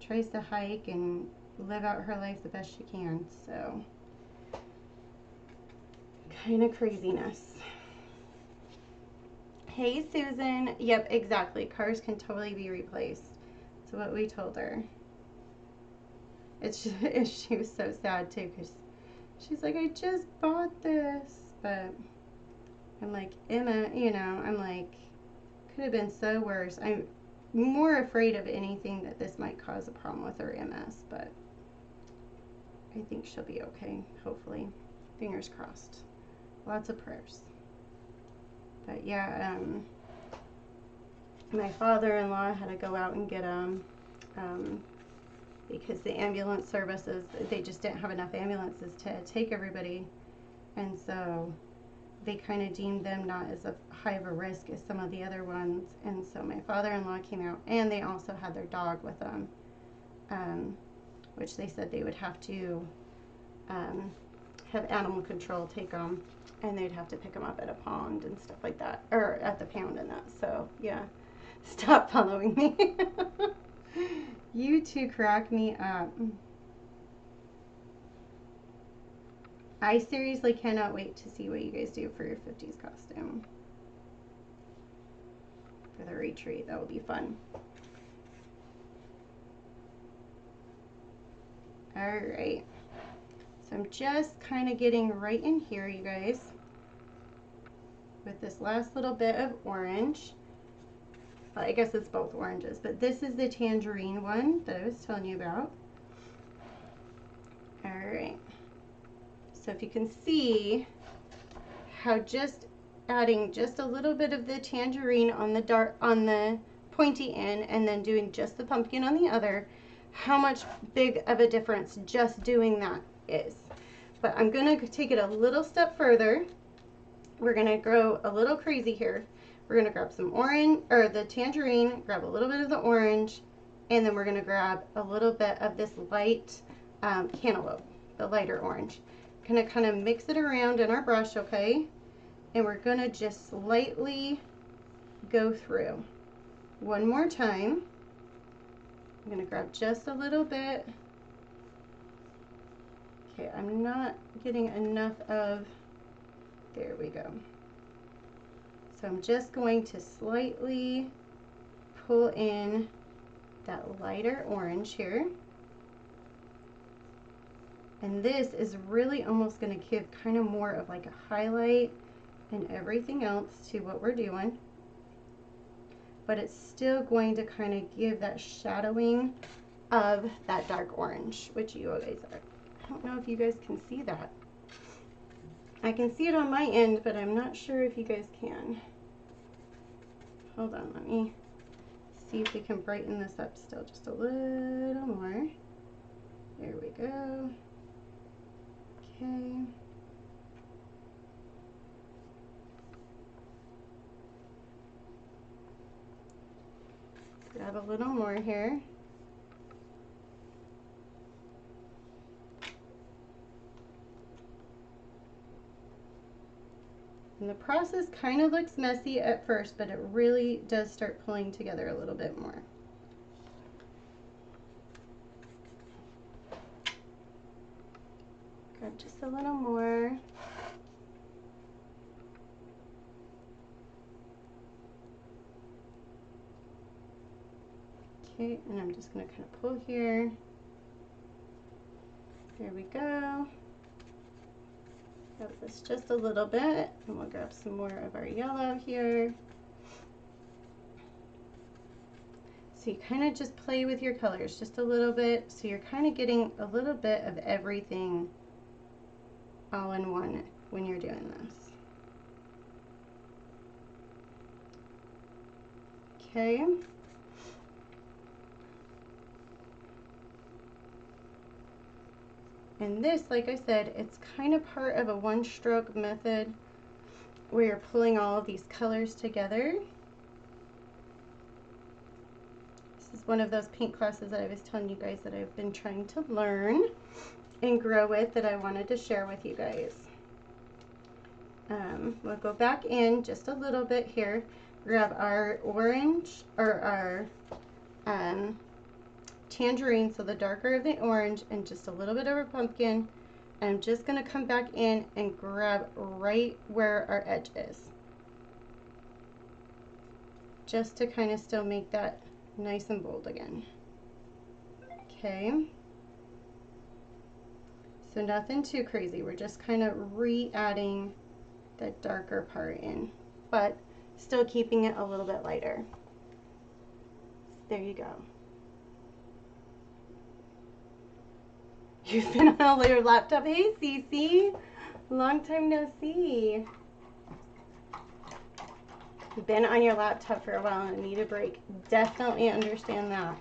Speaker 1: tries to hike and live out her life the best she can, so kind of craziness. Hey, Susan. Yep, exactly. Cars can totally be replaced. That's what we told her. She was so sad too, because she's like, I just bought this, but I'm like, Emma, I'm like, could have been so worse. I'm more afraid of anything that this might cause a problem with her MS, but I think she'll be okay, hopefully. Fingers crossed. Lots of prayers. But yeah, my father-in-law had to go out and get because the ambulance services, they just didn't have enough ambulances to take everybody, and so they kind of deemed them not as high of a risk as some of the other ones. And so my father-in-law came out, and they also had their dog with them, which they said they would have to have animal control take them, and they'd have to pick them up at a pond and stuff like that, or at the pound and that. So yeah, stop following me. You two crack me up. I seriously cannot wait to see what you guys do for your 50s costume. For the retreat, that will be fun. Alright. So I'm just kind of getting right in here, you guys, with this last little bit of orange. Well, I guess it's both oranges, but this is the tangerine one that I was telling you about. Alright. So if you can see how just adding just a little bit of the tangerine on the pointy end, and then doing just the pumpkin on the other, how much big of a difference just doing that is. But I'm gonna take it a little step further. We're gonna go a little crazy here. We're gonna grab some orange, or the tangerine, grab a little bit of the orange, and then we're gonna grab a little bit of this light cantaloupe, the lighter orange. Gonna kind of mix it around in our brush, okay? And we're gonna just slightly go through. One more time. I'm gonna grab just a little bit. Okay, I'm not getting enough of, there we go. So I'm just going to slightly pull in that lighter orange here. And this is really almost going to give kind of more of like a highlight and everything else to what we're doing. But it's still going to kind of give that shadowing of that dark orange, which you guys are. I don't know if you guys can see that. I can see it on my end, but I'm not sure if you guys can. Hold on, let me see if we can brighten this up still just a little more. There we go. Okay. Grab a little more here. And the process kind of looks messy at first, but it really does start pulling together a little bit more. Grab just a little more. Okay, and I'm just going to kind of pull here. There we go. Grab this just a little bit, and we'll grab some more of our yellow here. So you kind of just play with your colors just a little bit, so you're kind of getting a little bit of everything all in one when you're doing this. Okay. And this, like I said, it's kind of part of a one-stroke method where you're pulling all of these colors together. This is one of those paint classes that I was telling you guys that I've been trying to learn and grow with, that I wanted to share with you guys. We'll go back in just a little bit here, grab our orange, or our tangerine, so the darker of the orange, and just a little bit of our pumpkin. And I'm just going to come back in and grab right where our edge is, just to kind of still make that nice and bold again. Okay, so nothing too crazy, we're just kind of re-adding that darker part in, but still keeping it a little bit lighter. There you go. You've been on your laptop. Hey, Cece. Long time no see. You've been on your laptop for a while and need a break. Definitely understand that.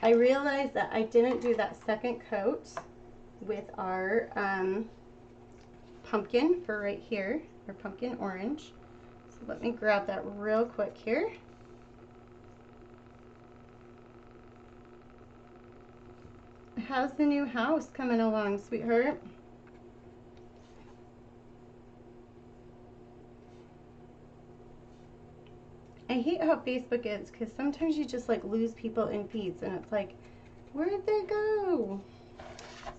Speaker 1: I realized that I didn't do that second coat with our pumpkin for right here, our pumpkin orange. So let me grab that real quick here. How's the new house coming along, sweetheart? I hate how Facebook is, because sometimes you just like lose people in feeds and it's like, where'd they go?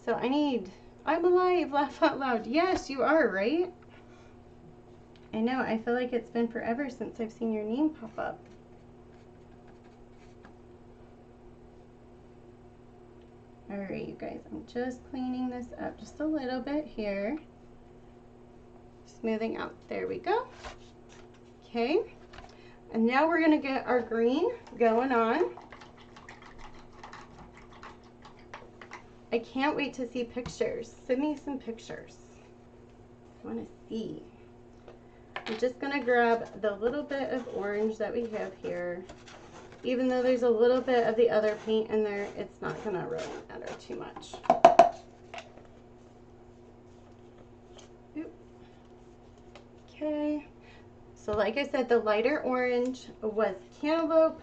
Speaker 1: So I'm alive, laugh out loud. Yes, you are, right? I know, I feel like it's been forever since I've seen your name pop up. All right, you guys, I'm just cleaning this up just a little bit here. Smoothing out, there we go. Okay, and now we're gonna get our green going on. I can't wait to see pictures. Send me some pictures. I wanna see. I'm just gonna grab the little bit of orange that we have here. Even though there's a little bit of the other paint in there, it's not gonna really matter too much. Oop. Okay, so like I said, the lighter orange was cantaloupe,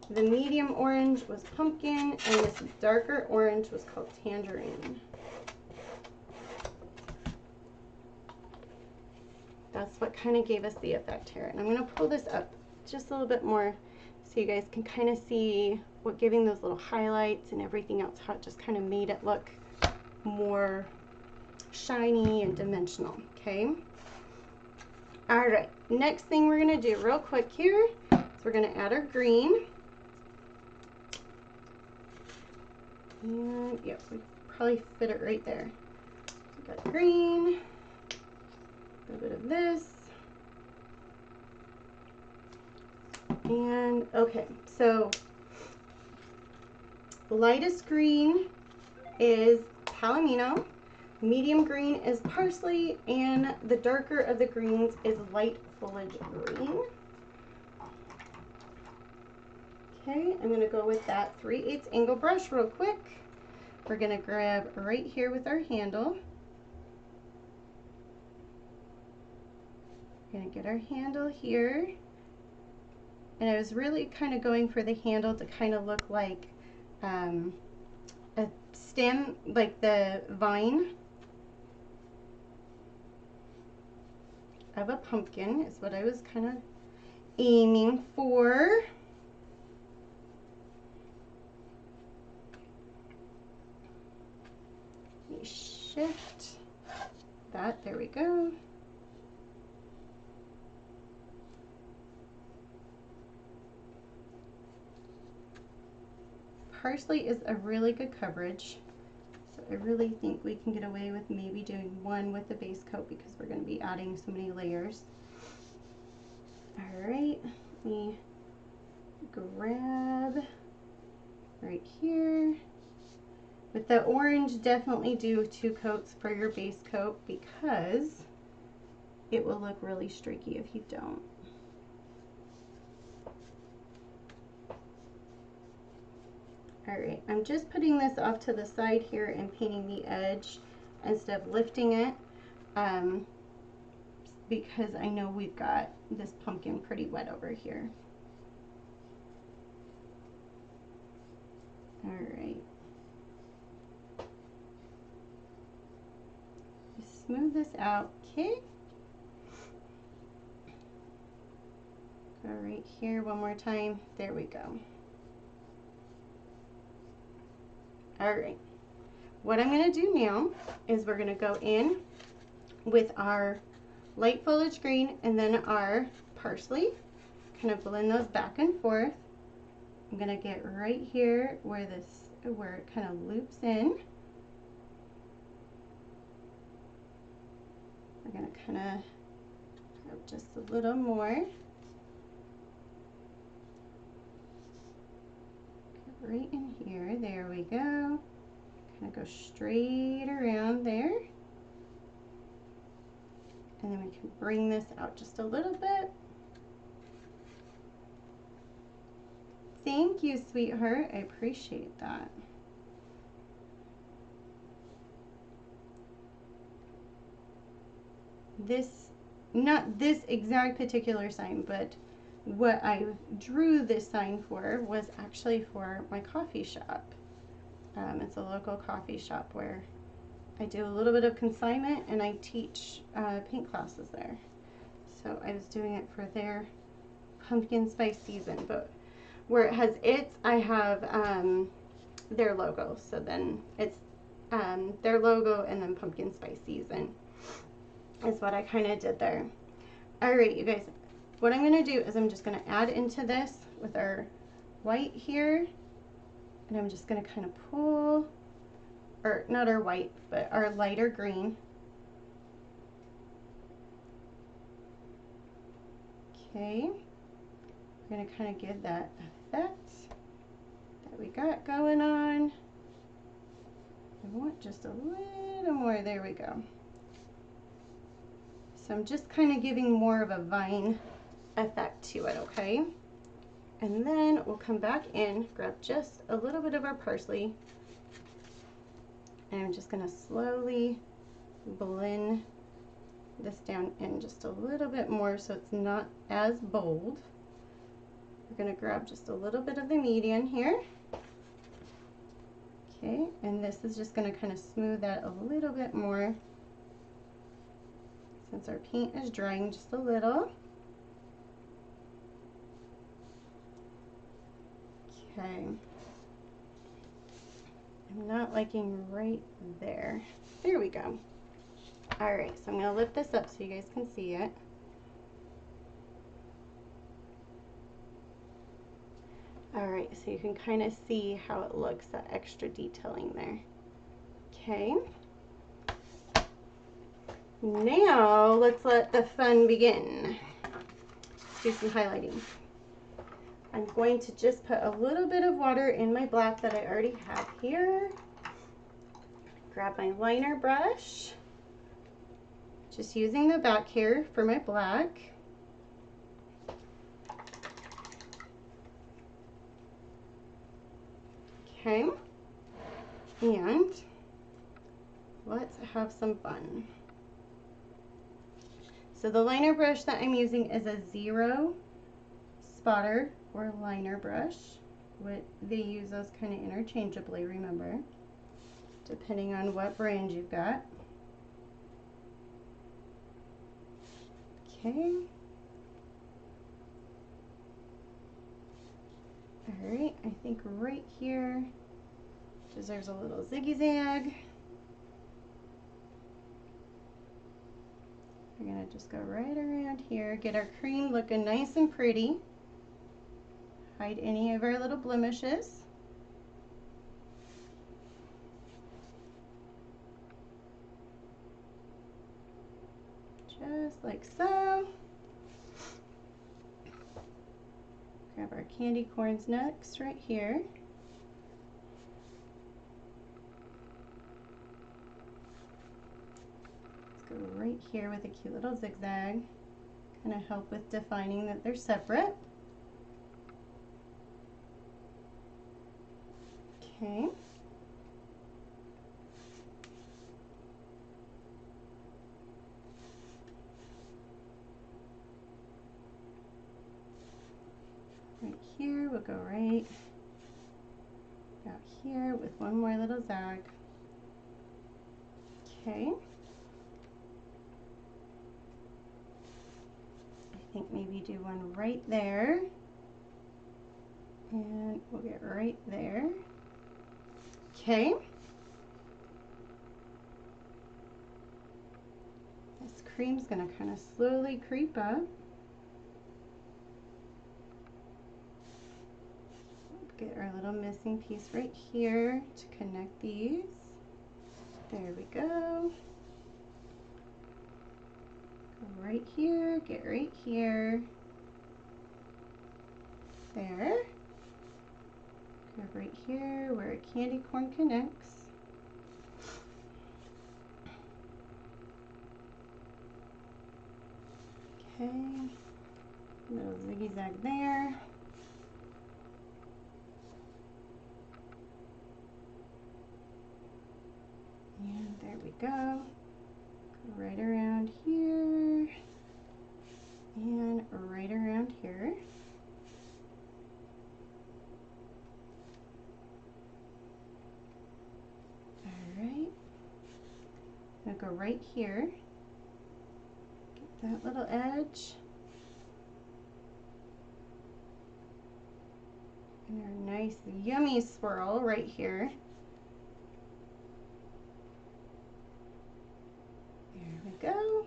Speaker 1: the medium orange was pumpkin, and this darker orange was called tangerine. That's what kind of gave us the effect here. And I'm gonna pull this up just a little bit more so you guys can kind of see what giving those little highlights and everything else, how it just kind of made it look more shiny and dimensional, okay? All right, next thing we're gonna do real quick here is we're gonna add our green. And yep, we probably fit it right there. So we got green, a little bit of this. And okay, so lightest green is palomino, medium green is parsley, and the darker of the greens is light foliage green. Okay, I'm gonna go with that 3/8 angle brush real quick. We're gonna grab right here with our handle. We're gonna get our handle here. And I was really kind of going for the handle to kind of look like a stem, like the vine of a pumpkin is what I was kind of aiming for. Let me shift that, there we go. Parsley is a really good coverage, so I really think we can get away with maybe doing one with the base coat because we're going to be adding so many layers. All right, let me grab right here. With the orange, definitely do 2 coats for your base coat because it will look really streaky if you don't. All right, I'm just putting this off to the side here and painting the edge instead of lifting it because I know we've got this pumpkin pretty wet over here. All right. Smooth this out, okay? Go right here one more time. There we go. All right, what I'm gonna do now is we're gonna go in with our light foliage green and then our parsley, kind of blend those back and forth. I'm gonna get right here where it kind of loops in. We're gonna kind of have just a little more. Right in here, there we go. Kind of go straight around there. And then we can bring this out just a little bit. Thank you, sweetheart. I appreciate that. this, not this exact particular sign, but what I drew this sign for was actually for my coffee shop. It's a local coffee shop where I do a little bit of consignment and I teach paint classes there. So I was doing it for their pumpkin spice season, but where it has its, I have their logo. So then it's their logo and then pumpkin spice season is what I kind of did there. All right, you guys, what I'm going to do is I'm just going to add into this with our white here, and I'm just going to kind of pull, or not our white, but our lighter green. Okay, we're going to kind of give that effect that we got going on. I want just a little more, there we go. So I'm just kind of giving more of a vine effect to it, okay? And then we'll come back in, grab just a little bit of our parsley, and I'm just gonna slowly blend this down in just a little bit more so it's not as bold. We're gonna grab just a little bit of the median here. Okay, and this is just gonna kind of smooth that a little bit more since our paint is drying just a little. Okay, I'm not liking right there. There we go. All right, so I'm gonna lift this up so you guys can see it. All right, so you can kind of see how it looks, that extra detailing there. Okay. Now let's let the fun begin. Let's do some highlighting. I'm going to just put a little bit of water in my black that I already have here. Grab my liner brush. Just using the back here for my black. Okay, and let's have some fun. So the liner brush that I'm using is a 0 spotter or liner brush. They use those kind of interchangeably, remember, depending on what brand you've got. Okay. All right, I think right here deserves a little zigzag. We're gonna just go right around here, get our cream looking nice and pretty. Hide any of our little blemishes. Just like so. Grab our candy corns next right here. Let's go right here with a cute little zigzag. Kind of help with defining that they're separate. Okay. Right here, we'll go right out here with one more little zag. Okay. I think maybe do one right there. And we'll get right there. Okay. This cream's gonna kind of slowly creep up. Get our little missing piece right here to connect these. There we go. Go right here, get right here. There. Go right here where a candy corn connects. Okay. Little ziggy zag there. And there we go. Go right around here. I'm gonna go right here. Get that little edge. And our nice yummy swirl right here. There we go.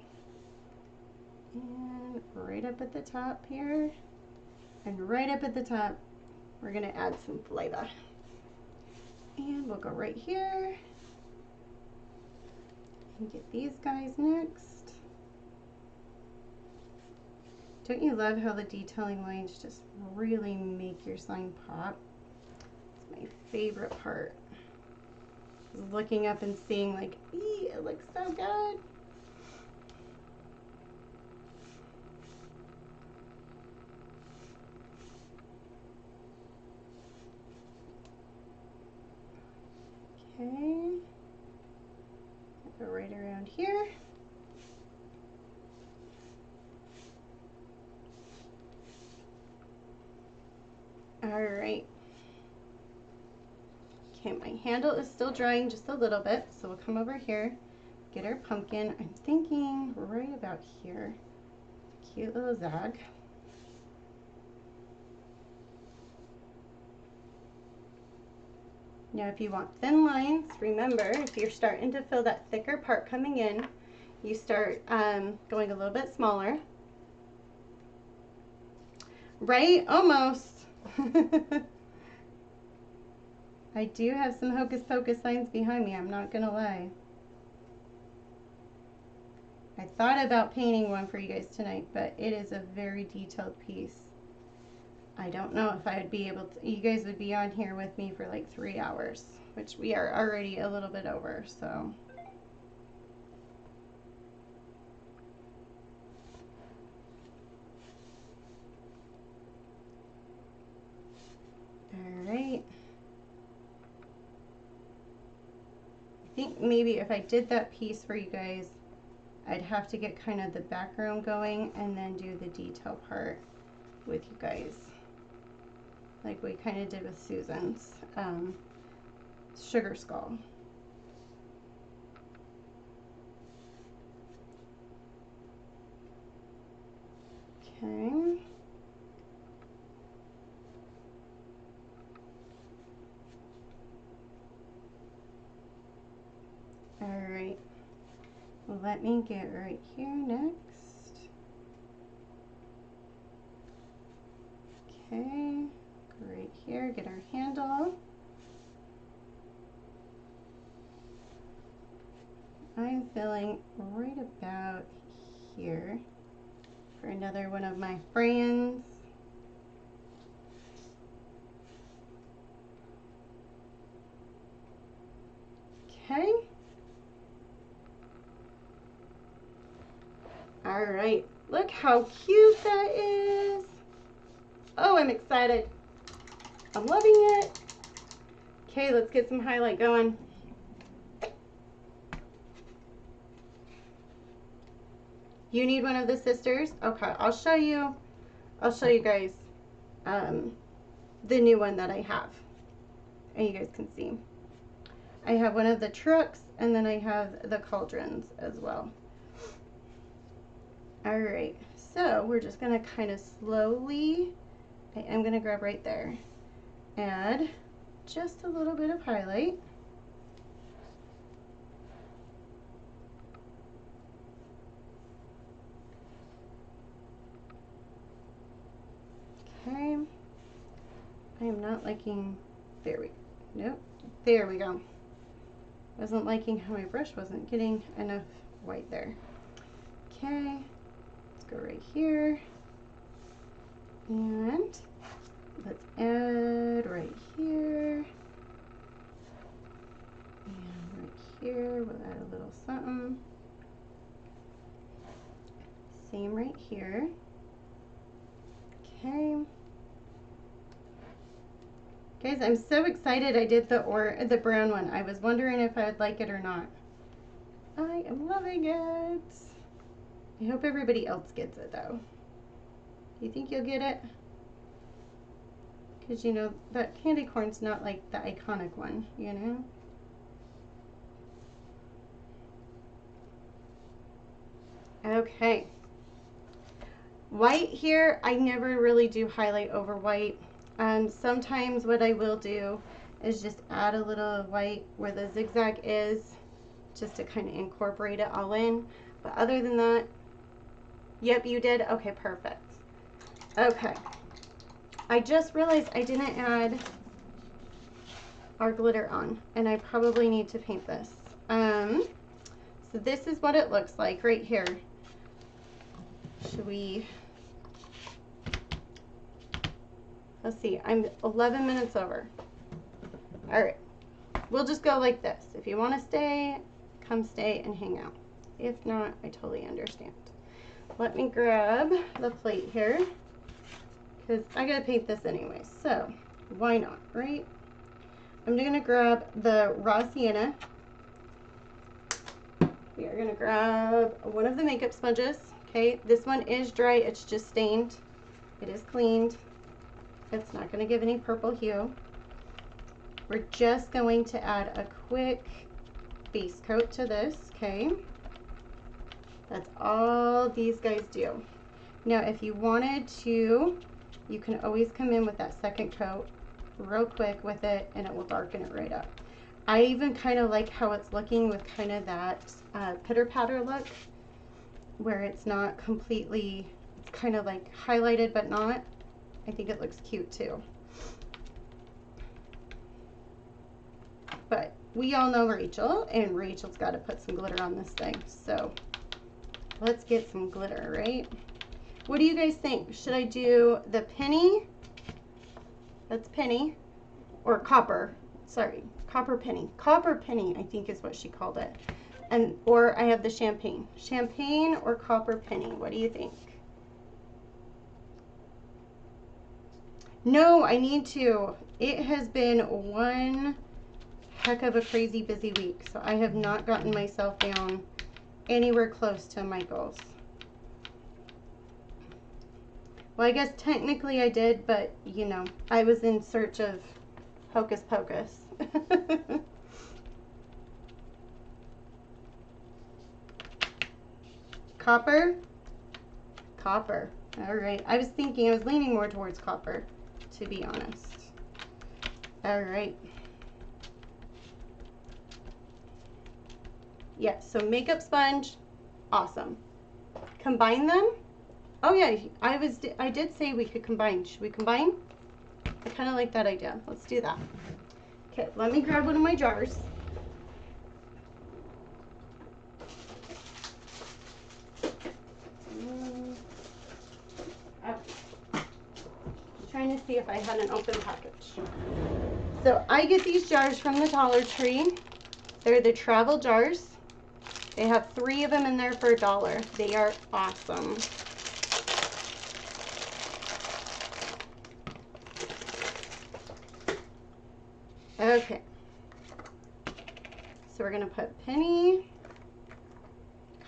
Speaker 1: And right up at the top here. And right up at the top, we're gonna add some flavor. And we'll go right here. And get these guys next. Don't you love how the detailing lines just really make your sign pop? It's my favorite part. Just looking up and seeing like, ee, it looks so good. Okay. Go right around here. All right. Okay, my handle is still drying just a little bit, so we'll come over here, get our pumpkin. I'm thinking right about here. Cute little zag. Now if you want thin lines, remember if you're starting to feel that thicker part coming in, you start going a little bit smaller. Right? Almost. I do have some Hocus Pocus signs behind me, I'm not gonna lie. I thought about painting one for you guys tonight, but it is a very detailed piece. I don't know if I would be able to, you guys would be on here with me for like 3 hours, which we are already a little bit over, so. All right. I think maybe if I did that piece for you guys, I'd have to get kind of the background going and then do the detail part with you guys. Like we kind of did with Susan's sugar skull. Okay. All right. Well, let me get right here next. Okay. Go right here, get our handle. I'm filling right about here for another one of my friends. Okay. All right. Look how cute that is. Oh, I'm excited. I'm loving it. Okay, let's get some highlight going. You need one of the sisters? Okay, I'll show you guys the new one that I have. And you guys can see. I have one of the trucks and then I have the cauldrons as well. All right, so we're just gonna kind of slowly, I'm gonna grab right there, add just a little bit of highlight. Okay, I am not liking, nope, there we go. Wasn't liking how my brush wasn't getting enough white there. Okay, let's go right here, and let's add right here, and right here, we'll add a little something. Same right here. Okay. Guys, I'm so excited I did the brown one. I was wondering if I would like it or not. I am loving it. I hope everybody else gets it though. Do you think you'll get it? Because you know, that candy corn's not like the iconic one, you know? Okay. White here, I never really do highlight over white. Sometimes what I will do is just add a little white where the zigzag is, just to kind of incorporate it all in. But other than that, yep, you did. Okay, perfect. Okay. I just realized I didn't add our glitter on, and I probably need to paint this. So this is what it looks like right here. Should we, let's see, I'm 11 minutes over. All right, we'll just go like this. If you want to stay, come stay and hang out. If not, I totally understand. Let me grab the plate here, because I gotta paint this anyway, so why not, right? I'm gonna grab the raw sienna. We are gonna grab one of the makeup sponges. Okay, this one is dry, it's just stained. It is cleaned. It's not gonna give any purple hue. We're just going to add a quick base coat to this, okay? That's all these guys do. Now, if you wanted to, you can always come in with that second coat real quick with it, and it will darken it right up. I even kind of like how it's looking with kind of that pitter-patter look, where it's not completely, it's kind of like highlighted but not. I think it looks cute too. But we all know Rachel, and Rachel's got to put some glitter on this thing. So let's get some glitter, right? What do you guys think? Should I do the penny? That's penny. Or copper. Sorry, copper penny. Copper penny, I think is what she called it. And or I have the champagne. Champagne or copper penny. What do you think? No, I need to. It has been one heck of a crazy busy week, so I have not gotten myself down anywhere close to my goals. Well, I guess technically I did, but you know, I was in search of hocus pocus. Copper? Copper. All right. I was leaning more towards copper, to be honest. All right. Yes, so makeup sponge, awesome. Combine them? Oh yeah, I did say we could combine. Should we combine? I kind of like that idea. Let's do that. Okay, let me grab one of my jars. I'm trying to see if I had an open package. So I get these jars from the Dollar Tree. They're the travel jars. They have 3 of them in there for $1. They are awesome. Okay. So we're going to put penny,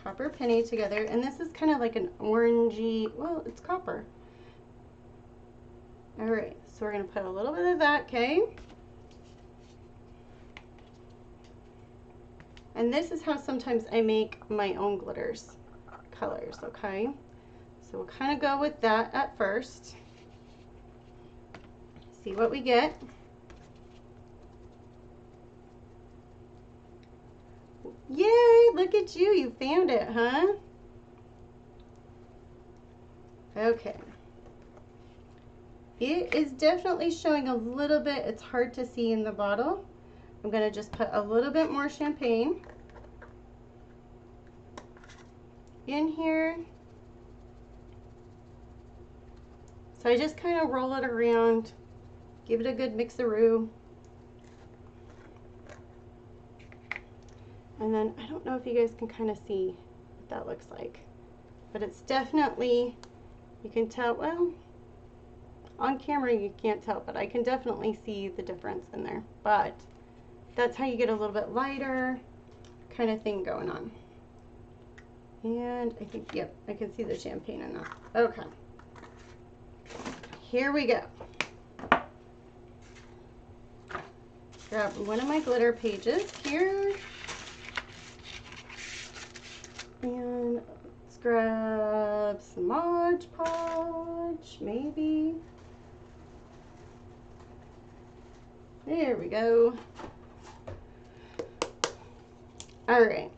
Speaker 1: copper penny together. And this is kind of like an orangey, well, it's copper. All right. So we're going to put a little bit of that, okay? And this is how sometimes I make my own glitters colors, okay? So we'll kind of go with that at first. See what we get. Yay, look at you. You found it, huh? Okay. It is definitely showing a little bit. It's hard to see in the bottle. I'm going to just put a little bit more champagne in here. So I just kind of roll it around, give it a good mixeroo. And then I don't know if you guys can kind of see what that looks like, but it's definitely, you can tell, well, on camera you can't tell, but I can definitely see the difference in there. But that's how you get a little bit lighter kind of thing going on. And I think, yep, I can see the champagne in that. Okay. Here we go. Grab one of my glitter pages here. And let's grab some Mod Podge, maybe. There we go. All right.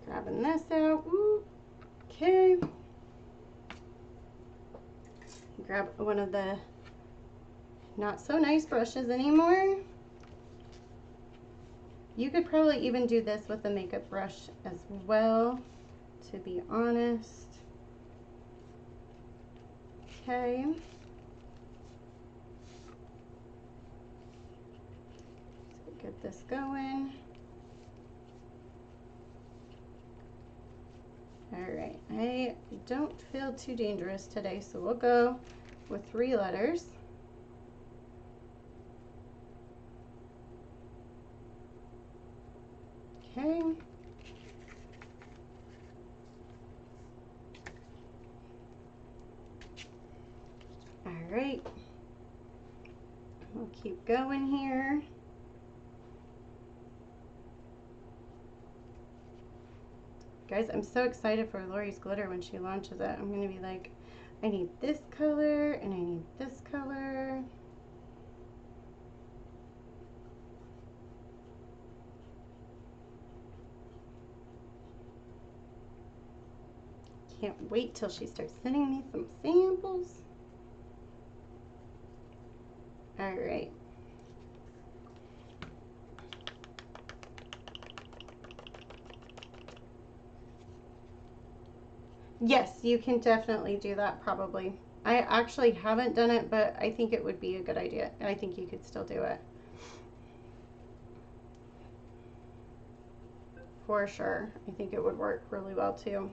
Speaker 1: Grabbing this out. Ooh. Okay. Grab one of the not so nice brushes anymore. You could probably even do this with a makeup brush as well, to be honest. Okay. So get this going. All right, I don't feel too dangerous today, so we'll go with 3 letters. Okay. All right. We'll keep going here. Guys, I'm so excited for Lori's glitter when she launches it. I'm gonna be like, I need this color and I need this color. Can't wait till she starts sending me some samples. All right. Yes, you can definitely do that probably. I actually haven't done it, but I think it would be a good idea. And I think you could still do it. For sure. I think it would work really well too.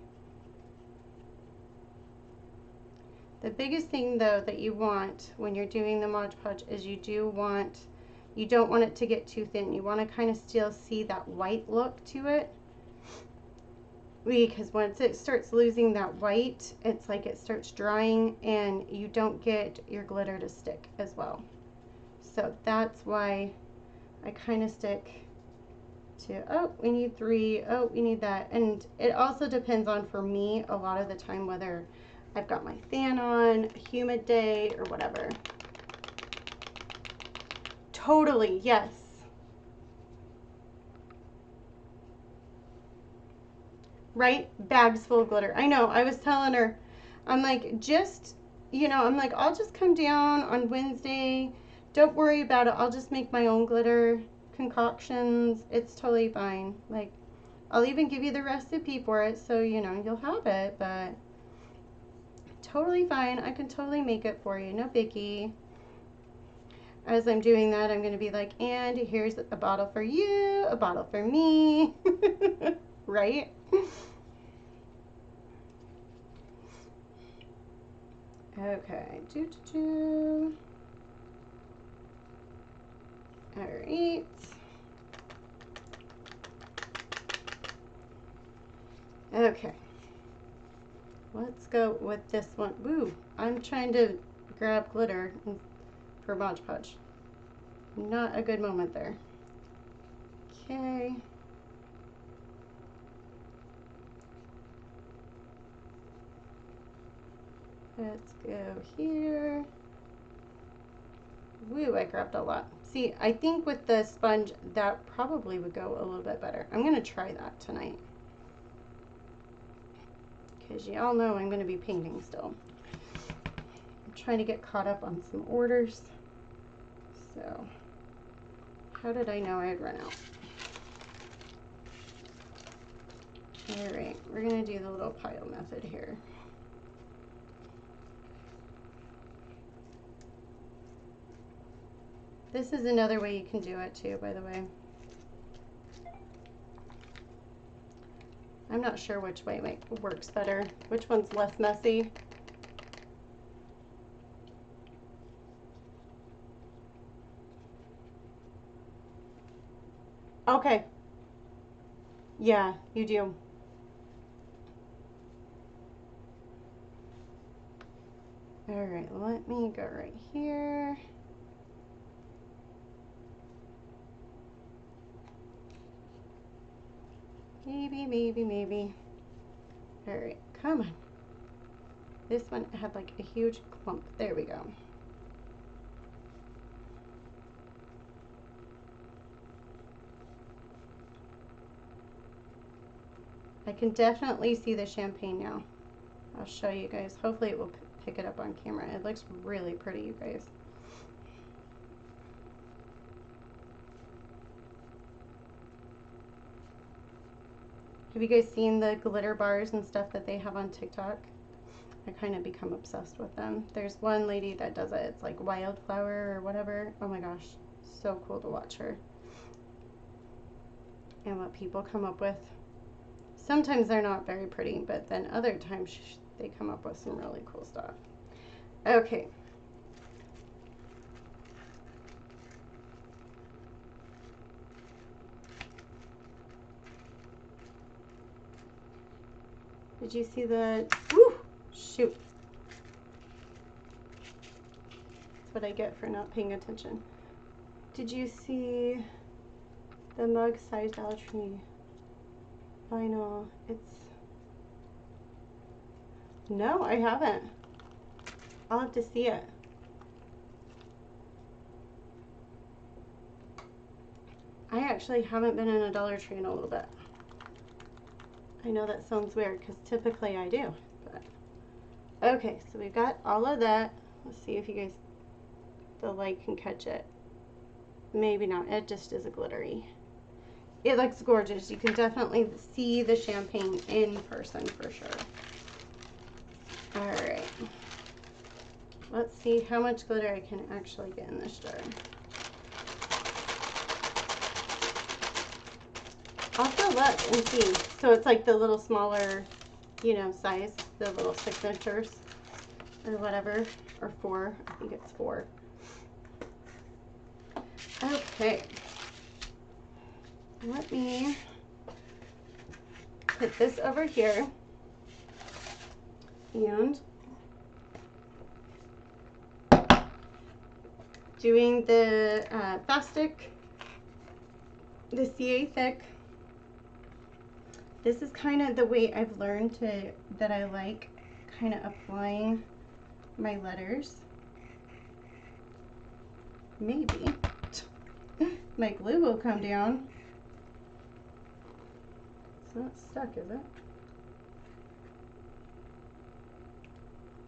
Speaker 1: The biggest thing though that you want when you're doing the Mod Podge is you don't want it to get too thin. You want to kind of still see that white look to it. Because once it starts losing that white, it's like it starts drying and you don't get your glitter to stick as well. So that's why I kind of stick to, oh, we need 3, oh, we need that. And it also depends on, for me, a lot of the time whether I've got my fan on, a humid day, or whatever. Totally, yes. Right? Bags full of glitter. I know, I was telling her, I'm like, just, I'm like, I'll just come down on Wednesday. Don't worry about it. I'll just make my own glitter concoctions. It's totally fine. Like, I'll even give you the recipe for it so, you'll have it, but totally fine. I can totally make it for you. No biggie. As I'm doing that, I'm going to be like, and here's a bottle for you, a bottle for me. Right? Okay. All right. Okay. Let's go with this one. Woo! I'm trying to grab glitter for Mod Podge. Not a good moment there. Okay. Let's go here. Woo, I grabbed a lot. See, I think with the sponge, that probably would go a little bit better. I'm going to try that tonight. Because y'all know I'm going to be painting still. I'm trying to get caught up on some orders. So, how did I know I'd run out? Alright, we're going to do the little pile method here. This is another way you can do it too, by the way. I'm not sure which way works better. Which one's less messy? Okay. Yeah, you do. All right, let me go right here. Maybe. All right, come on. This one had like a huge clump. There we go. I can definitely see the champagne now. I'll show you guys. Hopefully it will pick it up on camera. It looks really pretty, you guys. Have you guys seen the glitter bars and stuff that they have on TikTok? I kind of become obsessed with them. There's one lady that does it. It's like wildflower or whatever. Oh my gosh, so cool to watch her. And what people come up with. Sometimes they're not very pretty, but then other times they come up with some really cool stuff. Okay. Did you see the, woo, shoot. That's what I get for not paying attention. Did you see the mug size Dollar Tree vinyl? No, I haven't. I'll have to see it. I actually haven't been in a Dollar Tree in a little bit. I know that sounds weird because typically I do. But okay, so we've got all of that. Let's see if you guys, the light can catch it. Maybe not. It just is a glittery. It looks gorgeous. You can definitely see the champagne in person for sure. All right. Let's see how much glitter I can actually get in this jar. I'll fill up and see. So it's like the little smaller, you know, size, the little signatures or whatever, or 4. I think it's 4. Okay. Let me put this over here and doing the Fastic, the CA thick. This is kind of the way I've learned that I like kind of applying my letters. Maybe my glue will come down. It's not stuck, is it?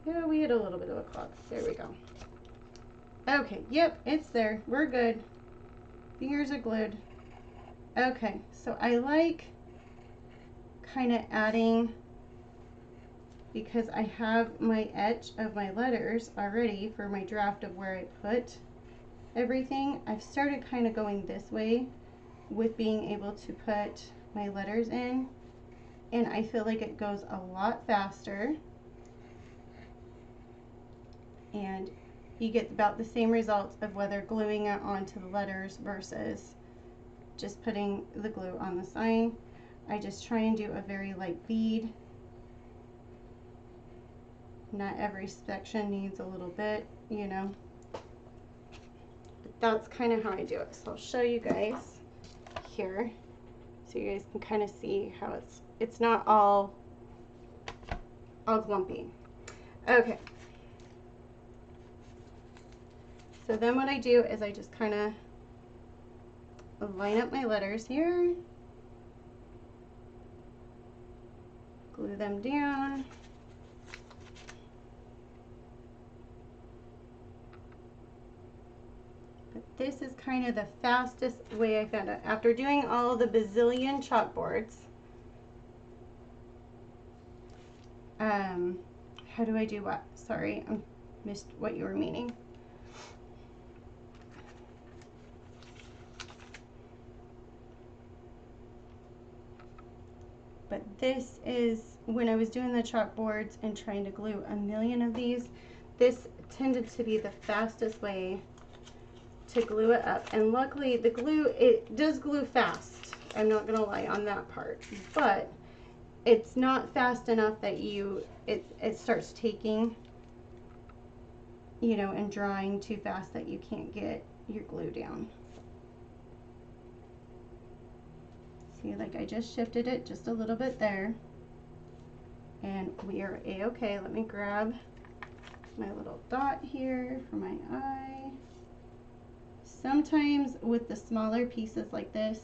Speaker 1: Yeah, we had a little bit of a clog. There we go. Okay, yep, it's there. We're good. Fingers are glued. Okay, so I like kind of adding, because I have my etch of my letters already for my draft of where I put everything. I've started kind of going this way with being able to put my letters in, and I feel like it goes a lot faster and you get about the same results of whether gluing it onto the letters versus just putting the glue on the sign. I just try and do a very light bead. Not every section needs a little bit, you know. But that's kind of how I do it. So I'll show you guys here so you guys can kind of see how it's not all glumpy. Okay. So then what I do is I just kind of line up my letters here, glue them down. But this is kind of the fastest way I found it. After doing all the bazillion chalkboards, how do I do what? Sorry, I missed what you were meaning. But this is when I was doing the chalkboards and trying to glue a million of these, this tended to be the fastest way to glue it up. And luckily the glue, it does glue fast. I'm not gonna lie on that part, but it's not fast enough that it starts taking, you know, and drying too fast that you can't get your glue down. See, like I just shifted it just a little bit there. and we are a-okay. Let me grab my little dot here for my eye. Sometimes with the smaller pieces like this,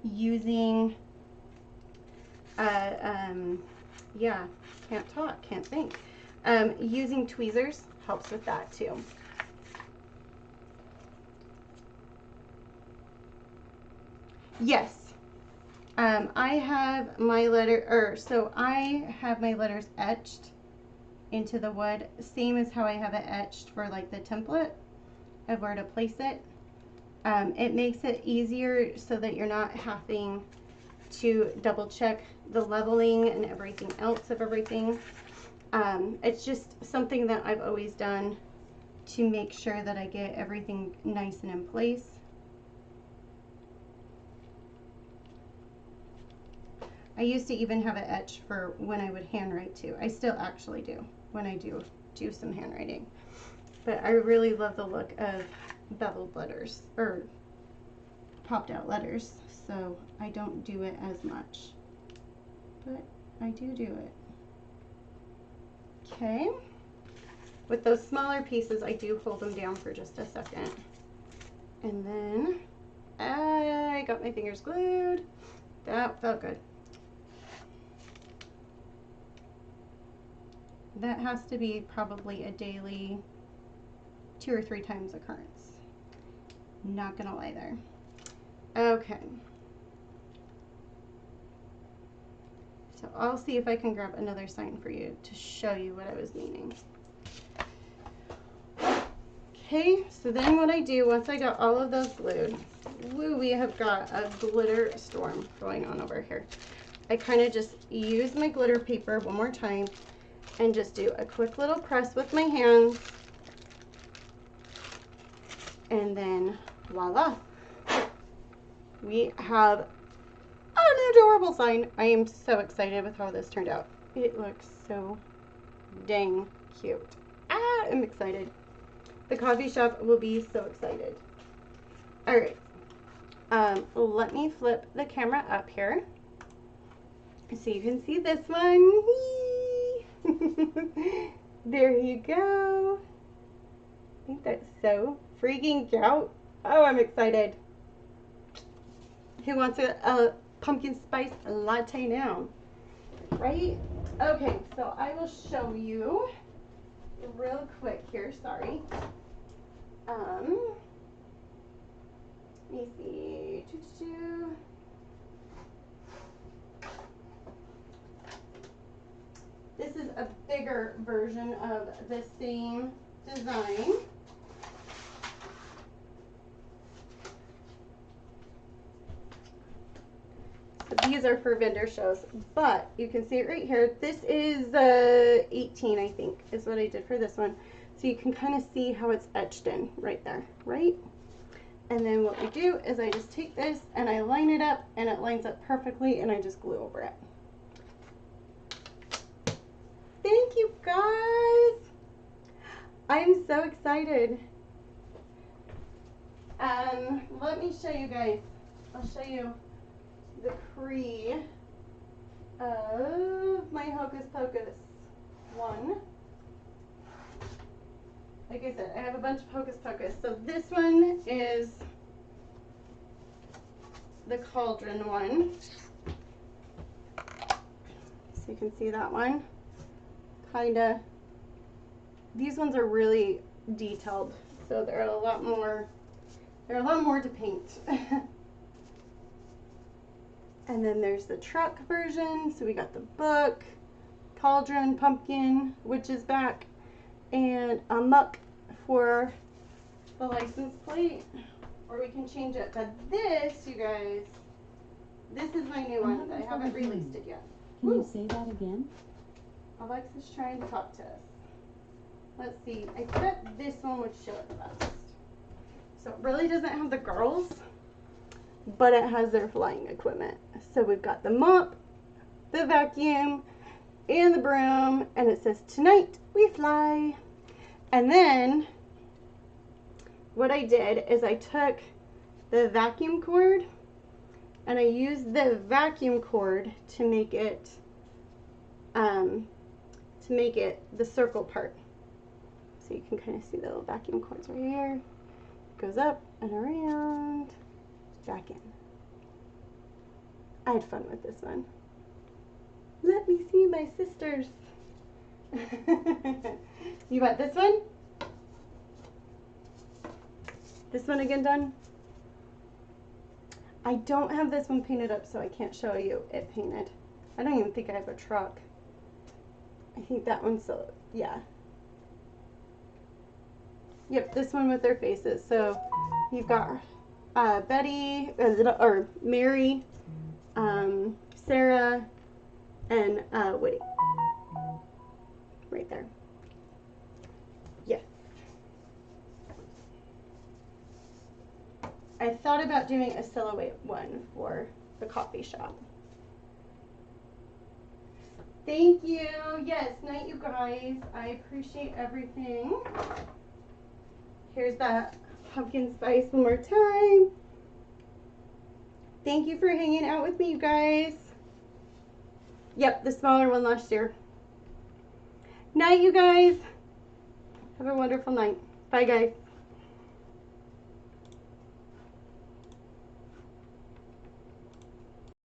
Speaker 1: using, yeah, can't talk, can't think. Using tweezers helps with that too. Yes. I have my I have my letters etched into the wood, same as how I have it etched for like the template of where to place it. It makes it easier so that you're not having to double check the leveling and everything else of everything. It's just something that I've always done to make sure that I get everything nice and in place. I used to even have it etched for when I would handwrite too. I still actually do when I do some handwriting. But I really love the look of beveled letters or popped out letters, so I don't do it as much. But I do it. Okay. With those smaller pieces, I do hold them down for just a second. And then I got my fingers glued. That felt good. That has to be probably a daily 2 or 3 times occurrence. Not gonna lie there. Okay. So I'll see if I can grab another sign for you to show you what I was meaning. Okay, so then what I do once I got all of those glued, woo, we have got a glitter storm going on over here. I kind of just use my glitter paper one more time and just do a quick little press with my hands, and then voila, we have an adorable sign. I am so excited with how this turned out. It looks so dang cute. I'm excited. The coffee shop will be so excited. All right, let me flip the camera up here so you can see this one. There you go. I think that's so freaking cute. Oh, I'm excited. Who wants a pumpkin spice latte now? Right? Okay, so I will show you real quick here. Sorry. Let me see. This is a bigger version of the same design. These are for vendor shows, but you can see it right here. This is 18, I think, is what I did for this one. So you can kind of see how it's etched in right there, right? And then what we do is I just take this and I line it up, and it lines up perfectly, and I just glue over it. Thank you, guys. I'm so excited. Let me show you guys. I'll show you the pre of my Hocus Pocus one. Like I said, I have a bunch of Hocus Pocus. So this one is the cauldron one. So you can see that one. Kinda. These ones are really detailed, so they're a lot more to paint. And then there's the truck version. So we got the book, cauldron, pumpkin, which is back, and a muck for the license plate. Or we can change it. But this, you guys, this is my new one. I haven't released it yet.
Speaker 2: Can you say that again?
Speaker 1: Alexa's trying to talk to us. Let's see. I bet this one would show it the best. So it really doesn't have the girls, but it has their flying equipment. So we've got the mop, the vacuum, and the broom, and it says, "Tonight we fly." And then what I did is I took the vacuum cord and I used the vacuum cord to make it the circle part. So you can kind of see the little vacuum cords right here. Goes up and around, back in. I had fun with this one. Let me see my sisters. You want this one? This one again done? I don't have this one painted up, so I can't show you it painted. I don't even think I have a truck. I think that one's so, yeah. Yep, this one with their faces. So you've got Betty, or Mary, Sarah, and Woody. Right there. Yes. I thought about doing a silhouette one for the coffee shop. Thank you. Yes, night you guys. I appreciate everything. Here's that pumpkin spice one more time. Thank you for hanging out with me, you guys. Yep, the smaller one last year. Night, you guys. Have a wonderful night. Bye, guys.